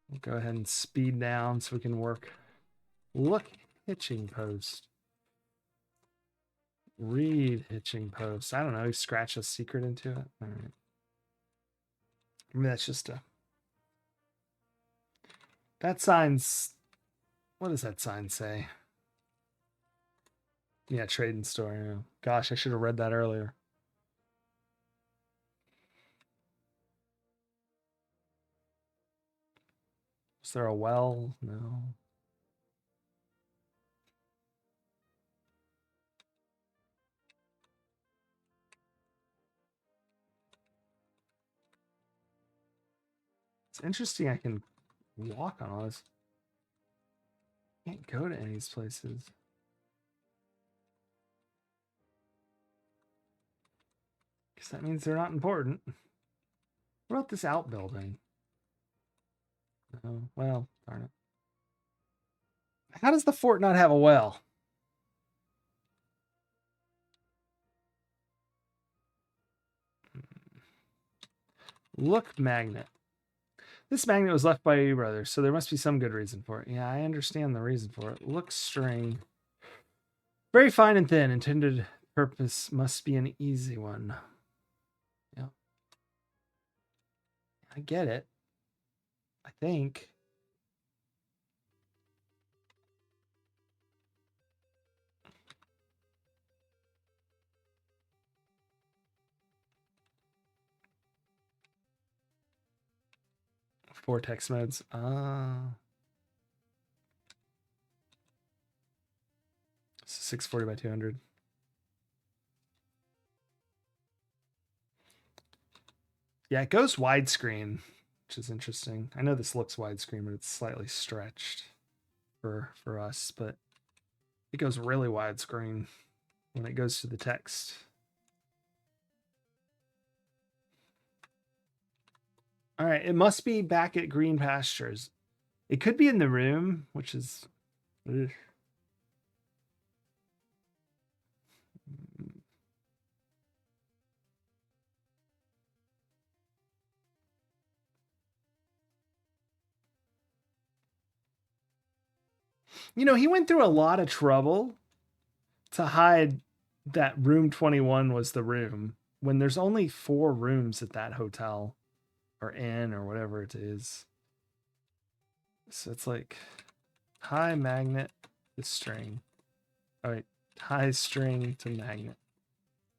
We'll go ahead and speed down so we can work. Look, hitching post. Read hitching post. I don't know. Scratch a secret into it. All right. Maybe that's just a. That sign's. What does that sign say? Yeah, trading store. Yeah. Gosh, I should have read that earlier. Is there a well? No. It's interesting I can walk on all this. Can't go to any of these places. Because that means they're not important. What about this outbuilding? Oh, well, darn it. How does the fort not have a well? Look magnet. This magnet was left by your brother, so there must be some good reason for it. Yeah, I understand the reason for it. Look string. Very fine and thin. Intended purpose must be an easy one. Yeah. I get it. I think. Vortex modes. 640 by 200. Yeah, it goes widescreen, which is interesting. I know this looks widescreen, but it's slightly stretched for us, but it goes really widescreen when it goes to the text. All right, it must be back at Green Pastures. It could be in the room, which is. Ugh. You know, he went through a lot of trouble to hide that room 21 was the room when there's only 4 rooms at that hotel or inn or whatever it is. So it's like high magnet to string. All right, high string to magnet.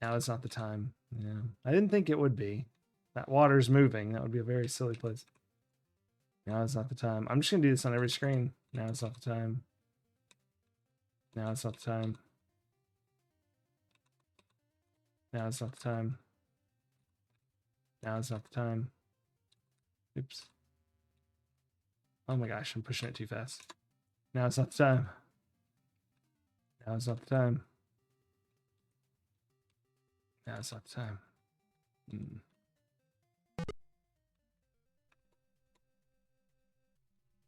Now is not the time. Yeah, I didn't think it would be. That water's moving. That would be a very silly place. Now is not the time. I'm just gonna do this on every screen. Now is not the time. Now is not the time. Now is not the time. Now is not the time. Oops. Oh my gosh, I'm pushing it too fast. Now is not the time. Now is not the time. Now is not the time.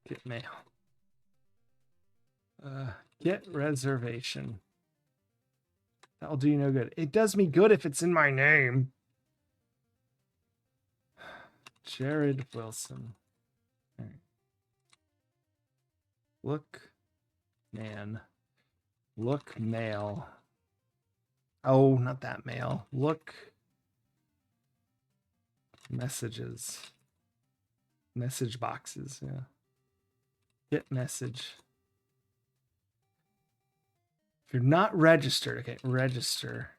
Get mail. Get reservation. That'll do you no good. It does me good if it's in my name. Jared Wilson. All right. Look, man. Look, mail. Oh, not that mail. Look, messages. Message boxes, yeah. Get message. If you're not registered, okay, register.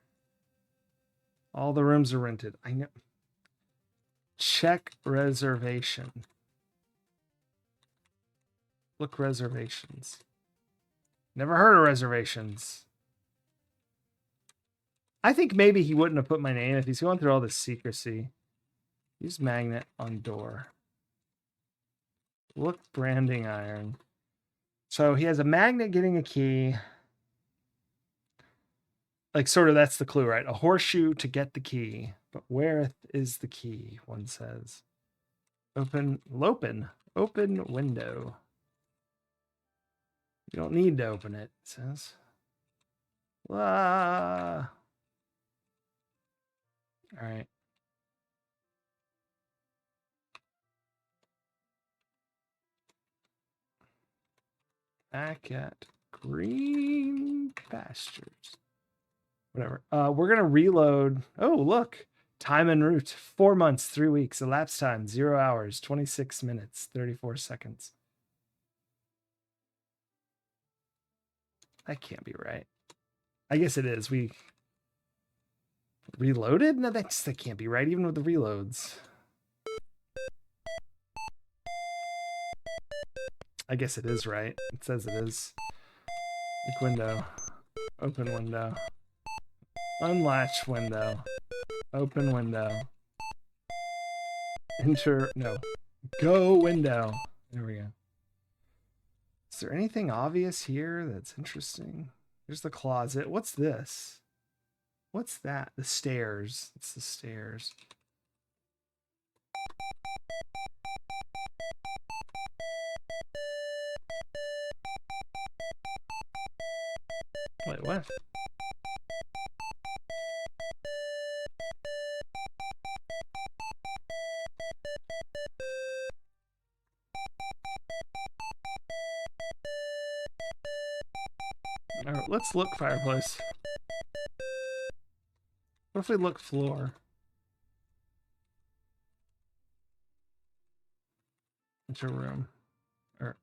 All the rooms are rented. I know. Check reservation. Look, reservations. Never heard of reservations. I think maybe he wouldn't have put my name if he's going through all this secrecy. Use magnet on door. Look, branding iron. So he has a magnet getting a key. Like, sort of, that's the clue, right? A horseshoe to get the key. But where is the key, one says. Open window. You don't need to open it, it says. Ah. All right. Back at Green Pastures. Whatever. We're gonna reload. Oh, look. Time en route. 4 months, 3 weeks. Elapsed time, 0 hours, 26 minutes, 34 seconds. That can't be right. I guess it is. We reloaded? No, that can't be right, even with the reloads. I guess it is right. It says it is. Look, window. Open window. Unlatch window. Open window. Enter. No. Go window. There we go. Is there anything obvious here that's interesting? There's the closet. What's this? What's that? The stairs. It's the stairs. Wait, what? All right, let's look fireplace. What if we look floor? Enter room. Or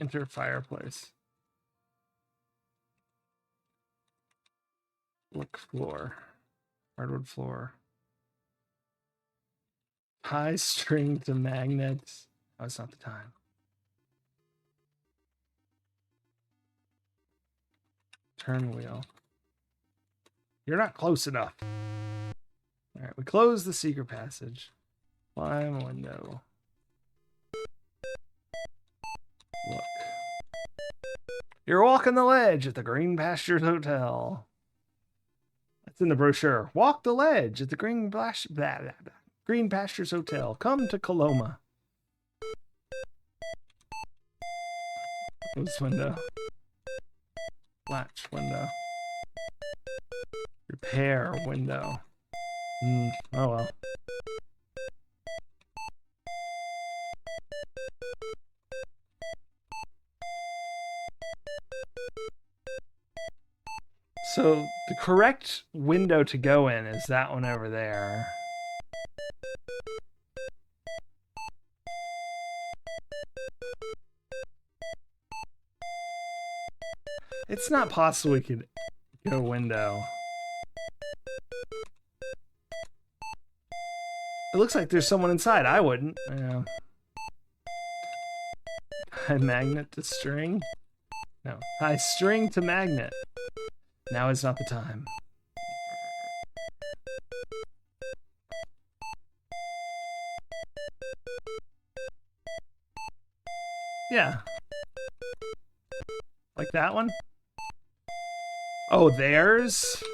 enter fireplace. Look floor. Hardwood floor. High string to magnets. Oh, it's not the time. Turn wheel. You're not close enough. All right, we close the secret passage. Climb a window. Look. You're walking the ledge at the Green Pastures Hotel. That's in the brochure. Walk the ledge at the Green Pastures Hotel. Come to Coloma. Close window. Latch window. Repair window. Oh well. So the correct window to go in is that one over there. It's not possible we could go window. It looks like there's someone inside. I wouldn't. Yeah. High magnet to string? No. High string to magnet. Now is not the time. Yeah. Like that one? Oh, theirs?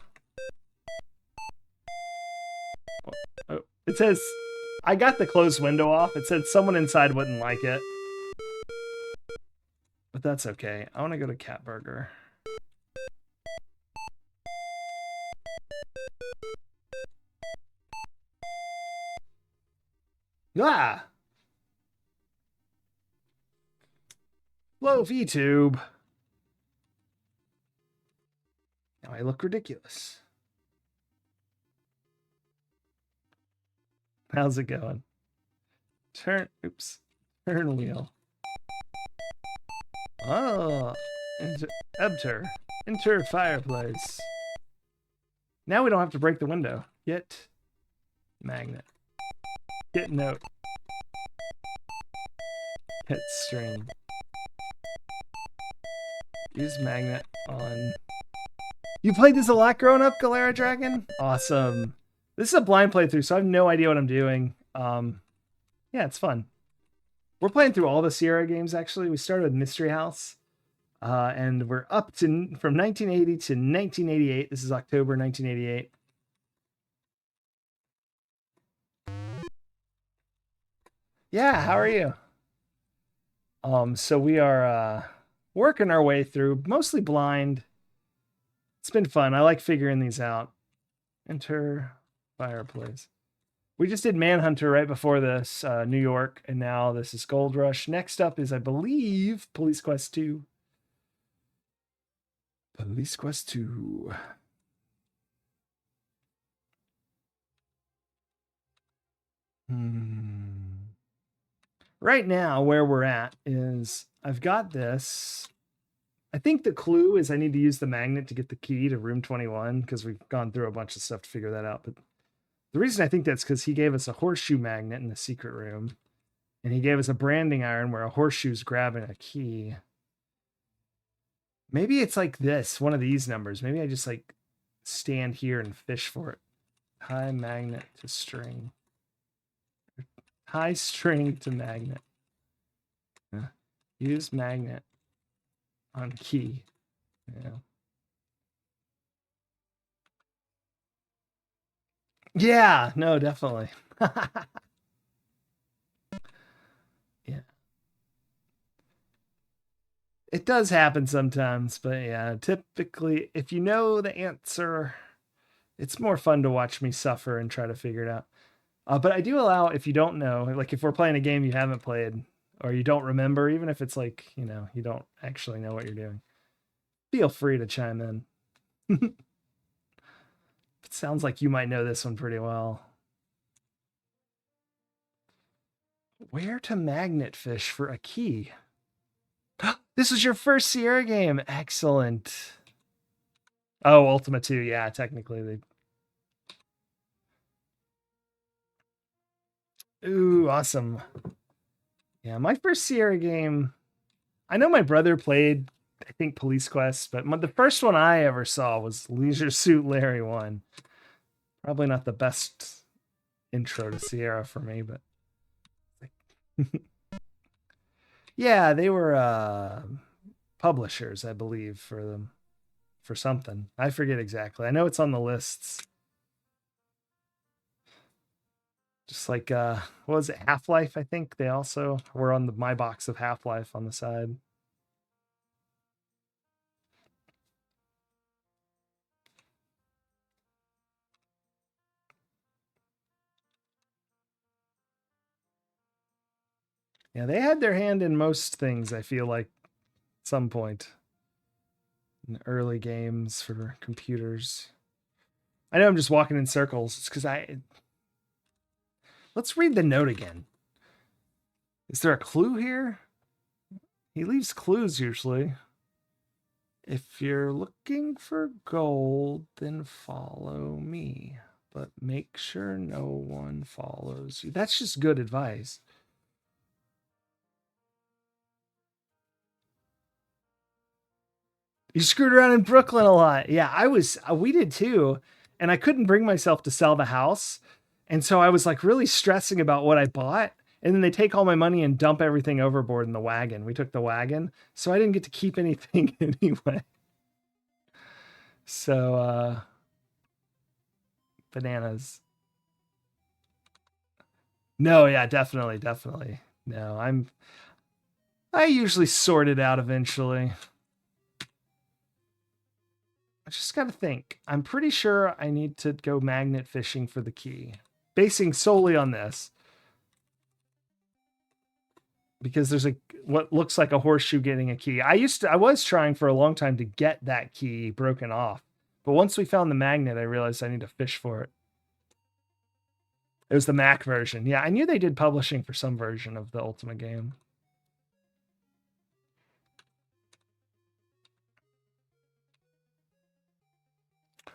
Oh, it says, I got the closed window off. It said someone inside wouldn't like it. but that's okay. I want to go to Cat Burger. Ah! Hello, VTube. Now I look ridiculous. How's it going? Turn wheel. Oh, enter fireplace. Now we don't have to break the window. Get magnet. Get note. Hit string. Use magnet on. You played this a lot growing up, Galera Dragon? Awesome. This is a blind playthrough, so I have no idea what I'm doing. Yeah, it's fun. We're playing through all the Sierra games, actually. We started with Mystery House, and we're up to from 1980 to 1988. This is October 1988. Yeah, how are you? So we are working our way through, mostly blind. It's been fun. I like figuring these out. Enter fireplace. We just did Manhunter right before this, New York, and now this is Gold Rush. Next up is, I believe, Police Quest 2. Police Quest 2. Right now, where we're at is I've got this. I think the clue is I need to use the magnet to get the key to room 21 because we've gone through a bunch of stuff to figure that out. But the reason I think that's because he gave us a horseshoe magnet in the secret room, and he gave us a branding iron where a horseshoe's grabbing a key. Maybe it's like this, one of these numbers. Maybe I just like stand here and fish for it. Tie magnet to string. Tie string to magnet. Use magnet on key. Yeah. Yeah, no, definitely. Yeah. It does happen sometimes, but yeah, typically, if you know the answer, it's more fun to watch me suffer and try to figure it out. But I do allow, if you don't know, like if we're playing a game you haven't played or you don't remember, even if it's like, you know, you don't actually know what you're doing, feel free to chime in. It sounds like you might know this one pretty well. Where to magnet fish for a key? This was your first Sierra game. Excellent. Oh, Ultima 2. Yeah, technically they. Ooh, awesome. Yeah, my first Sierra game. I know my brother played, I think, Police Quest, but the first one I ever saw was Leisure Suit Larry 1. Probably not the best intro to Sierra for me, but. Yeah, they were publishers, I believe, for them. For something. I forget exactly. I know it's on the lists. Just like what was it, Half-Life? I think they also were on my box of Half-Life on the side. Yeah, they had their hand in most things, I feel like, at some point in early games for computers. I know I'm just walking in circles. It's because let's read the note again. Is there a clue here? He leaves clues usually. If you're looking for gold, then follow me. But make sure no one follows you. That's just good advice. You screwed around in Brooklyn a lot. Yeah, we did too. And I couldn't bring myself to sell the house. And so I was like really stressing about what I bought. And then they take all my money and dump everything overboard in the wagon. We took the wagon. So I didn't get to keep anything anyway. So, bananas. No, yeah, definitely. No, I usually sort it out eventually. I just got to think. I'm pretty sure I need to go magnet fishing for the key. Basing solely on this. Because there's what looks like a horseshoe getting a key. I was trying for a long time to get that key broken off. But once we found the magnet, I realized I need to fish for it. It was the Mac version. Yeah, I knew they did publishing for some version of the Ultima game.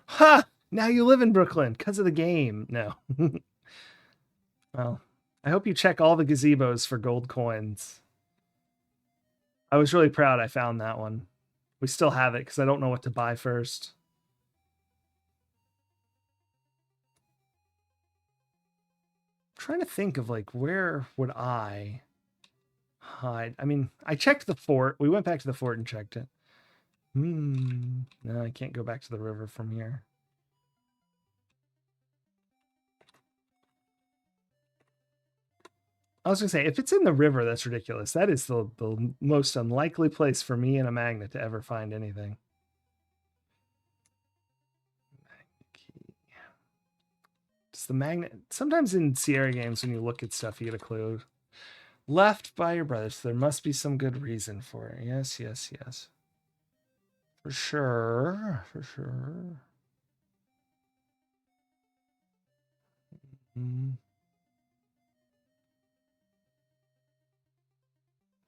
Ha! Now you live in Brooklyn because of the game. No. Well, I hope you check all the gazebos for gold coins. I was really proud I found that one. We still have it because I don't know what to buy first. I'm trying to think of like where would I hide? I mean, I checked the fort. We went back to the fort and checked it. No, I can't go back to the river from here. I was gonna say, if it's in the river, that's ridiculous. That is the most unlikely place for me and a magnet to ever find anything. It's the magnet. Sometimes in Sierra games, when you look at stuff, you get a clue. Left by your brothers. There must be some good reason for it. Yes, yes, yes. For sure. For sure.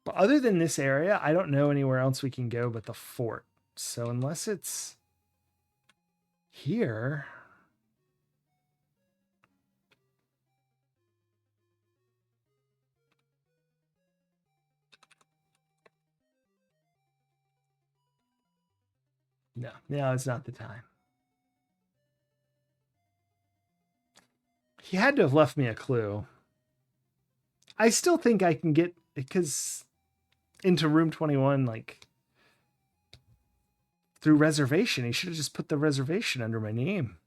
But other than this area, I don't know anywhere else we can go but the fort. So unless it's here. No, it's not the time. He had to have left me a clue. I still think I can get, because into room 21, like through reservation. He should have just put the reservation under my name.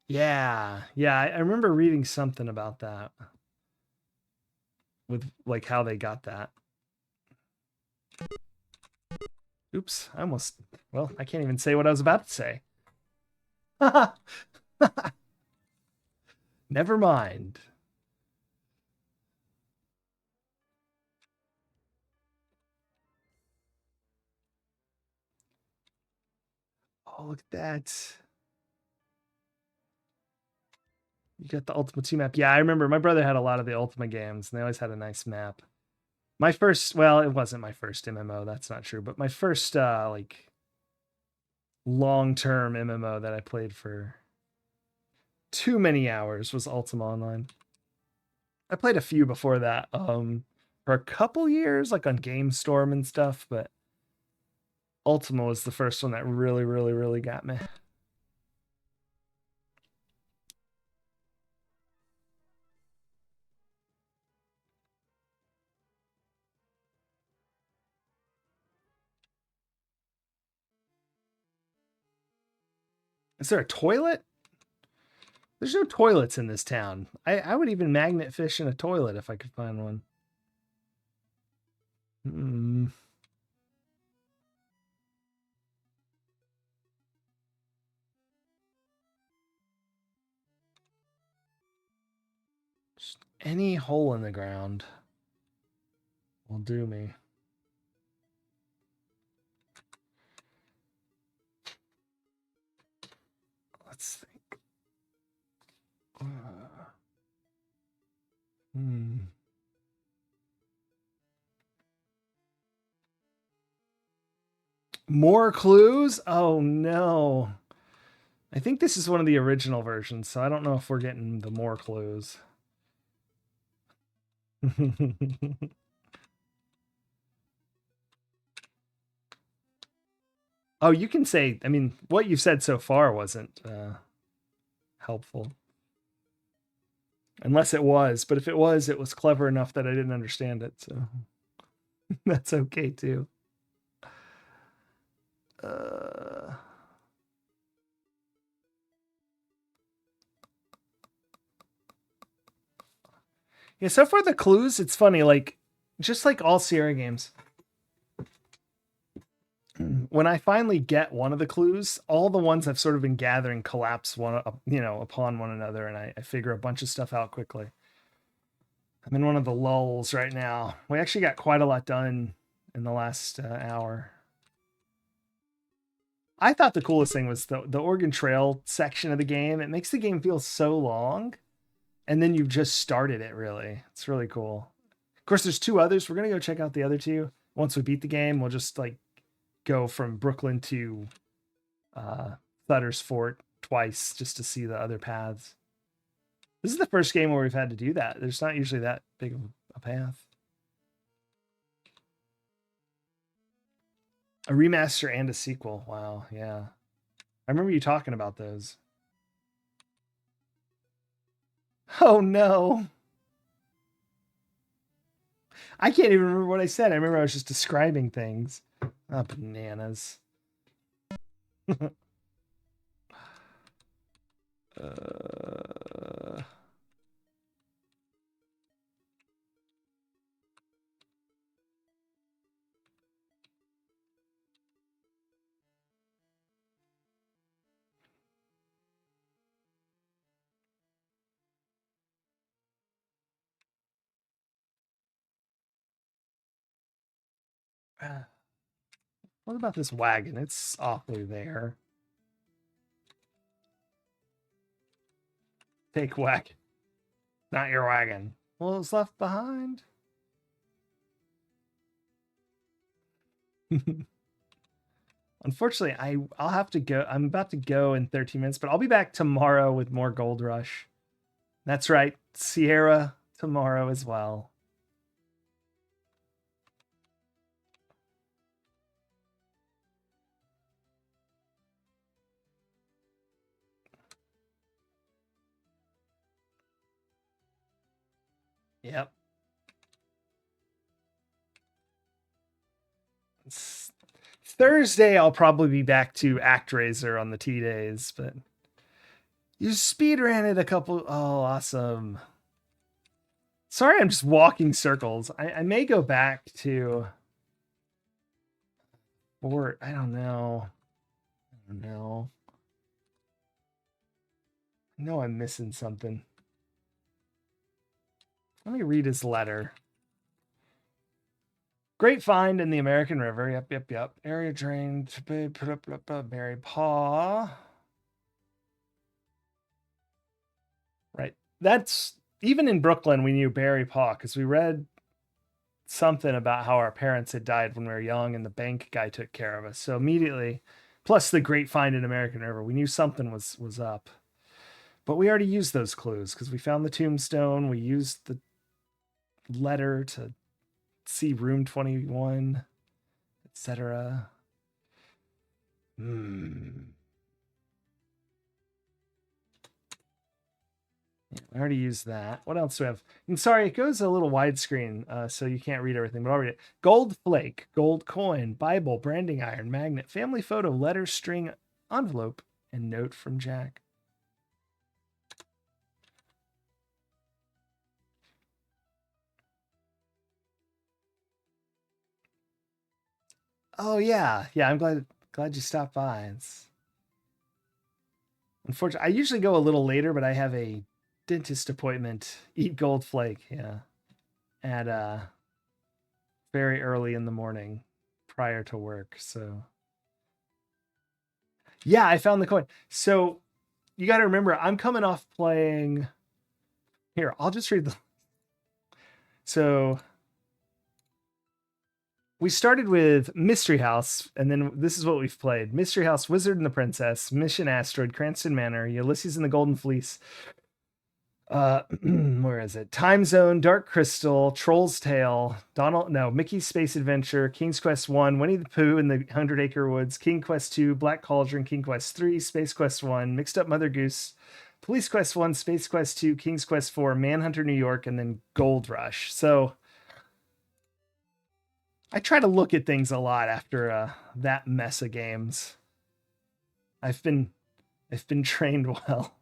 Yeah. I remember reading something about that. With like how they got that. Oops, I can't even say what I was about to say. Never mind. Oh, look at that. You got the Ultima 2 map. Yeah, I remember my brother had a lot of the Ultima games, and they always had a nice map. My first, well, it wasn't my first MMO, that's not true, but my first like long-term MMO that I played for too many hours was Ultima Online. I played a few before that, for a couple years, like on GameStorm and stuff, but Ultima was the first one that really, really, really got me. Is there a toilet? There's no toilets in this town. I would even magnet fish in a toilet if I could find one. Just any hole in the ground will do me. Let's think. More clues? Oh no. I think this is one of the original versions, so I don't know if we're getting the more clues. Oh, you can say, I mean, what you've said so far wasn't helpful. Unless it was, but if it was clever enough that I didn't understand it, so that's okay too. Yeah, so far the clues, it's funny, like just like all Sierra games, when I finally get one of the clues, all the ones I've sort of been gathering collapse upon one another, and I figure a bunch of stuff out quickly. I'm in one of the lulls right now. We actually got quite a lot done in the last hour. I thought the coolest thing was the Oregon Trail section of the game. It makes the game feel so long, and then you've just started it, really. It's really cool. Of course, there's two others. We're going to go check out the other two. Once we beat the game, we'll just like go from Brooklyn to Sutter's Fort twice just to see the other paths. This is the first game where we've had to do that. There's not usually that big of a path. A remaster and a sequel. Wow, yeah. I remember you talking about those. Oh no. I can't even remember what I said. I remember I was just describing things. Oh, bananas. What about this wagon? It's awfully there. Take wagon. Not your wagon. Well, it's left behind. Unfortunately, I'll have to go. I'm about to go in 13 minutes, but I'll be back tomorrow with more Gold Rush. That's right, Sierra tomorrow as well. Yep. Thursday, I'll probably be back to ActRaiser on the T days, but you speed ran it a couple. Oh, awesome. Sorry, I'm just walking circles. I may go back to. Or I don't know. I don't know. I know I'm missing something. Let me read his letter. Great find in the American River. Yep. Area drained. Put up Mary Paw. Right. That's even in Brooklyn, we knew Barry Paw because we read something about how our parents had died when we were young and the bank guy took care of us. So immediately, plus the great find in American River, we knew something was up. But we already used those clues because we found the tombstone. We used the letter to see room 21, etc. I already used that. What else do we have? And sorry, it goes a little widescreen, so you can't read everything, but I'll read it. Gold flake, gold coin, Bible, branding iron, magnet, family photo, letter, string, envelope, and note from Jack. Oh yeah, I'm glad you stopped by. It's unfortunate. I usually go a little later, but I have a dentist appointment. Eat gold flake, yeah, at very early in the morning, prior to work. So yeah, I found the coin. So you got to remember, I'm coming off playing. Here, I'll just read the. So we started with Mystery House, and then this is what we've played: Mystery House, Wizard and the Princess, Mission Asteroid, Cranston Manor, Ulysses and the Golden Fleece. Where is it? Time Zone, Dark Crystal, Troll's Tale, Mickey's Space Adventure, King's Quest 1, Winnie the Pooh in the Hundred Acre Woods, King Quest 2, Black Cauldron, King Quest 3, Space Quest 1, Mixed Up Mother Goose, Police Quest 1, Space Quest 2, King's Quest 4, Manhunter New York, and then Gold Rush. So I try to look at things a lot after that mess of games. I've been trained well.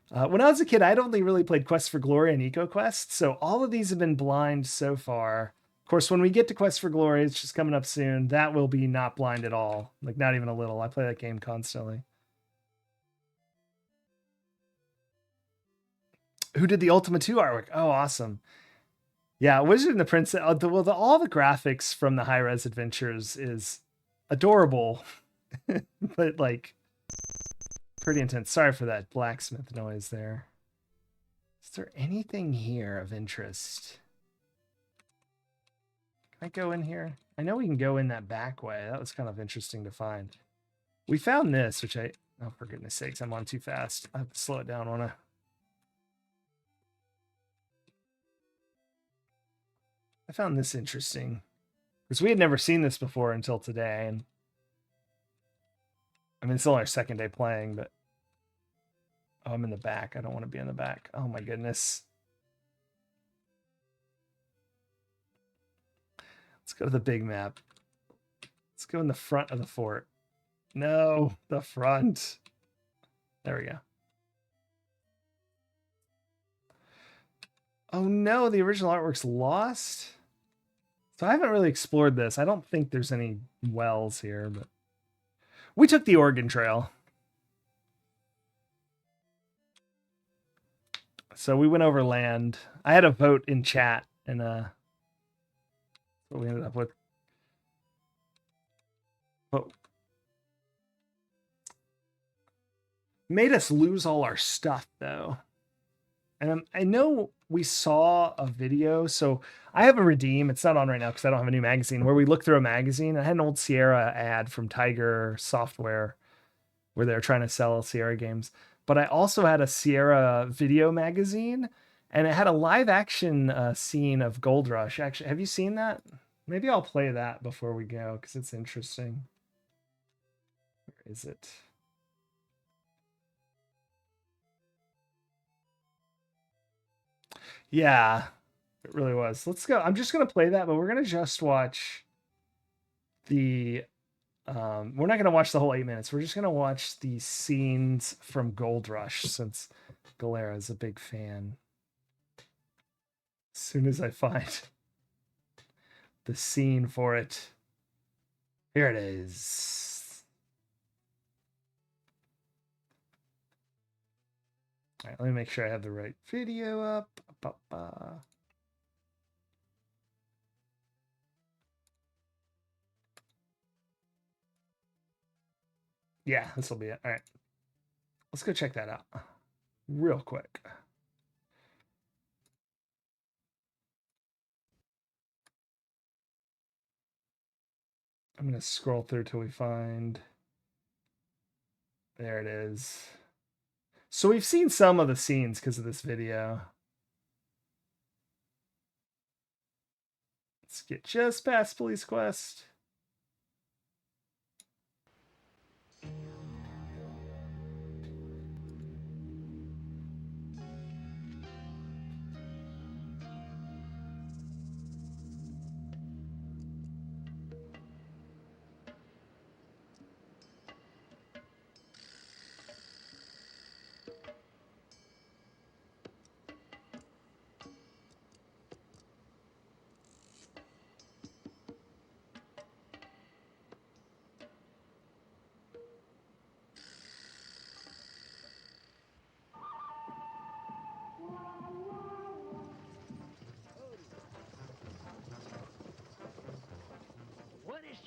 When I was a kid, I'd only really played Quest for Glory and EcoQuest, so all of these have been blind so far. Of course, when we get to Quest for Glory, it's just coming up soon. That will be not blind at all, like not even a little. I play that game constantly. Who did the Ultima 2 artwork? Oh, awesome. Yeah, Wizard and the Princess. All the graphics from the high res adventures is adorable, but like pretty intense. Sorry for that blacksmith noise there. Is there anything here of interest? Can I go in here? I know we can go in that back way. That was kind of interesting to find. We found this, which oh, for goodness sakes, I'm on too fast. I have to slow it down, won't I? I found this interesting because we had never seen this before until today. And I mean, it's only our second day playing, but oh, I'm in the back. I don't want to be in the back. Oh my goodness. Let's go to the big map. Let's go in the front of the fort. No, the front. There we go. Oh no, the original artwork's lost. So I haven't really explored this. I don't think there's any wells here, but we took the Oregon Trail. So we went over land. I had a vote in chat, and what we ended up with. But made us lose all our stuff though. And I know we saw a video, so I have a Redeem. It's not on right now because I don't have a new magazine. Where we look through a magazine. I had an old Sierra ad from Tiger Software, where they're trying to sell Sierra games. But I also had a Sierra video magazine, and it had a live action scene of Gold Rush. Actually, have you seen that? Maybe I'll play that before we go because it's interesting. Where is it? Yeah, it really was. Let's go. I'm just gonna play that, but we're gonna just watch the. We're not gonna watch the whole 8 minutes. We're just gonna watch the scenes from Gold Rush since Galera is a big fan. As soon as I find the scene for it, here it is. All right, let me make sure I have the right video up. Yeah, this will be it. All right. Let's go check that out real quick. I'm going to scroll through till we find. There it is. So we've seen some of the scenes because of this video. Let's get just past Police Quest.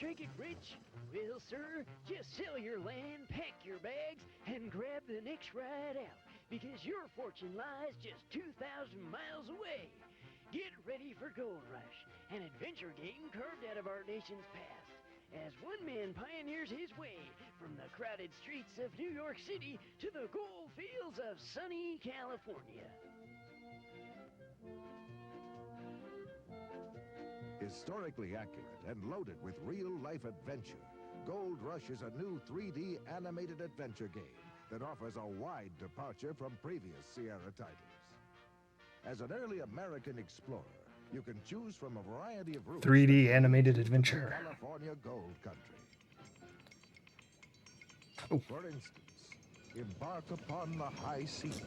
Trinket rich? Well, sir, just sell your land, pack your bags, and grab the next ride out, because your fortune lies just 2,000 miles away. Get ready for Gold Rush, an adventure game carved out of our nation's past, as one man pioneers his way from the crowded streets of New York City to the gold fields of sunny California. Historically accurate and loaded with real-life adventure, Gold Rush is a new 3D animated adventure game that offers a wide departure from previous Sierra titles. As an early American explorer, you can choose from a variety of routes. 3D animated adventure. California Gold Country. Oh. For instance, Embark upon the high seas,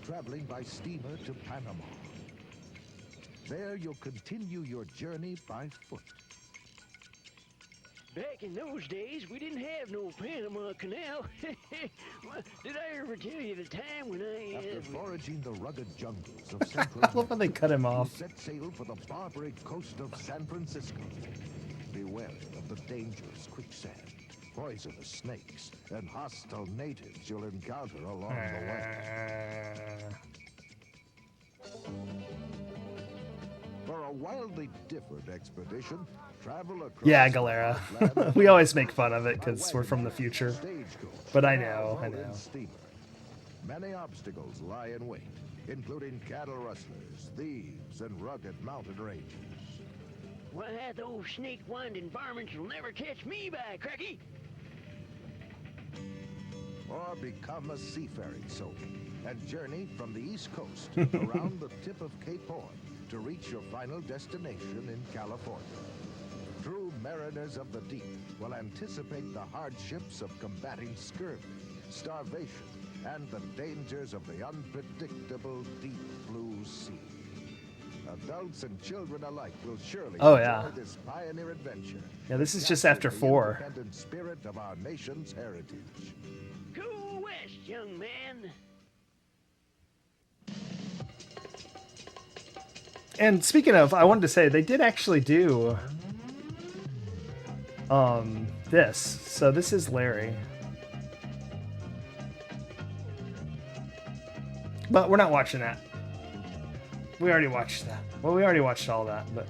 traveling by steamer to Panama. There you'll continue your journey by foot. Back in those days, we didn't have no Panama Canal. Well, did I ever tell you the time when After I... foraging the rugged jungles of central I love how they cut him you off. set sail for the barbaric coast of San Francisco. Beware of the dangerous quicksand, poisonous snakes, and hostile natives you'll encounter along the way. For a wildly different expedition, travel across Yeah, the Galera. heartland We of always make America fun of it by because we're from the wagon future. train, stagecoach, But I canal know, I boat, and know. steamer. Many obstacles lie in wait, including cattle rustlers, thieves, and rugged mountain ranges. Why, those snake-winding varmints will never catch me by cracky. Or become a seafaring soldier and journey from the East Coast around the tip of Cape Horn to reach your final destination in California. True mariners of the deep will anticipate the hardships of combating scurvy, starvation, and the dangers of the unpredictable deep blue sea. Adults and children alike will surely Oh, enjoy yeah. this pioneer adventure. Yeah, this that is just captures after the 4. independent spirit of our nation's heritage. Go west, young man. And speaking of, I wanted to say they did actually do this. So this is Larry. But we're not watching that. We already watched that. Well, we already watched all that, but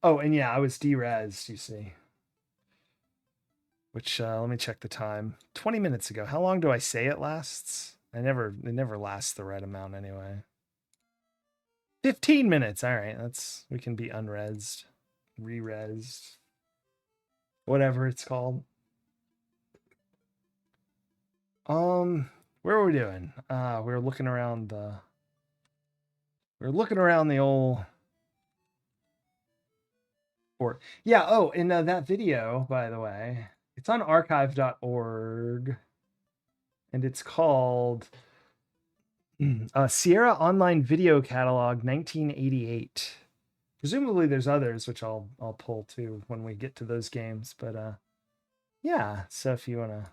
oh, and yeah, I was derezzed, you see. Which let me check the time. 20 minutes ago. How long do I say it lasts? It never lasts the right amount anyway. 15 minutes. All right, we can be unrezzed, re-rezzed, whatever it's called. Where are we doing? We're looking around the old fort. Yeah, oh, and that video, by the way, it's on archive.org and it's called Sierra Online Video Catalog 1988. Presumably there's others which I'll pull too when we get to those games, but yeah, so if you want to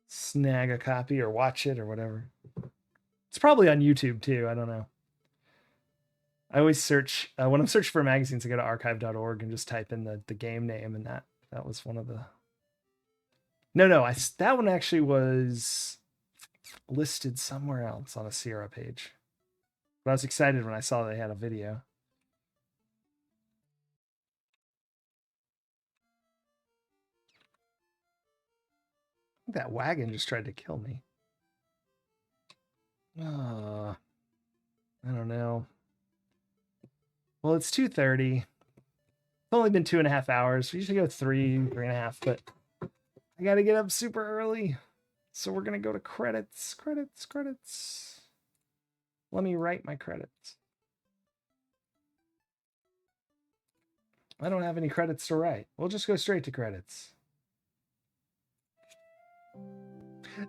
snag a copy or watch it or whatever. It's probably on YouTube too, I don't know. I always search when I'm searching for magazines, I go to archive.org and just type in the game name, and that was one of the that one actually was listed somewhere else on a Sierra page. But I was excited when I saw they had a video. I think that wagon just tried to kill me. I don't know. Well, it's 2:30. It's only been 2.5 hours. We usually go 3.5, but I got to get up super early. So we're going to go to credits. Let me write my credits. I don't have any credits to write. We'll just go straight to credits.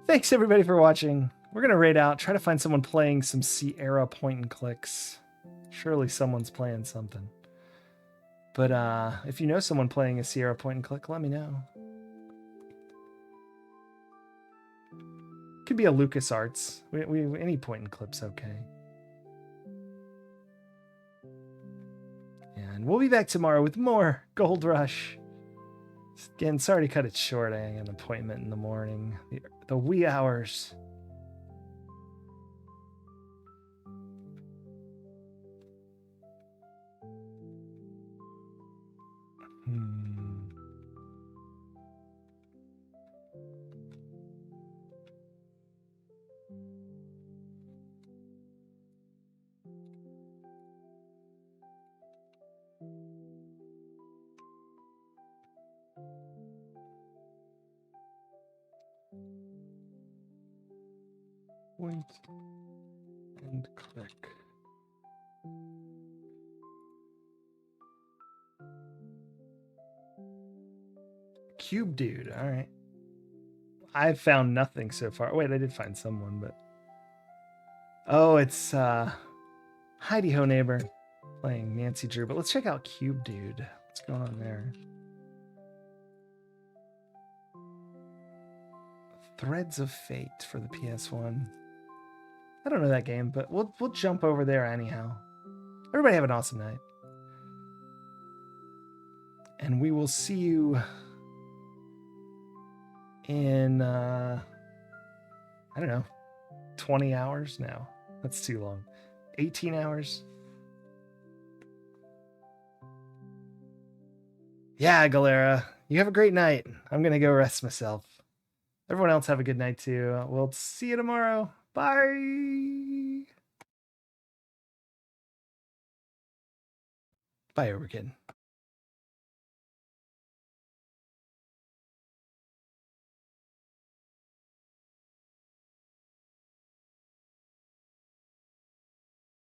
Thanks everybody for watching. We're going to raid out, try to find someone playing some Sierra point and clicks. Surely someone's playing something. But if you know someone playing a Sierra point and click, let me know. Could be a LucasArts. We any point and clip's okay. And we'll be back tomorrow with more Gold Rush. Again, sorry to cut it short. I had an appointment in the morning. The wee hours. Point and click. Cube Dude. All right. I've found nothing so far. Wait, I did find someone, but... Oh, it's Heidi Ho Neighbor playing Nancy Drew. But let's check out Cube Dude. What's going on there? Threads of Fate for the PS1. I don't know that game, but we'll jump over there anyhow. Everybody have an awesome night. And we will see you in, I don't know, 20 hours? No, that's too long. 18 hours? Yeah, Galera, you have a great night. I'm going to go rest myself. Everyone else have a good night too. We'll see you tomorrow. Bye. Bye, Overkid.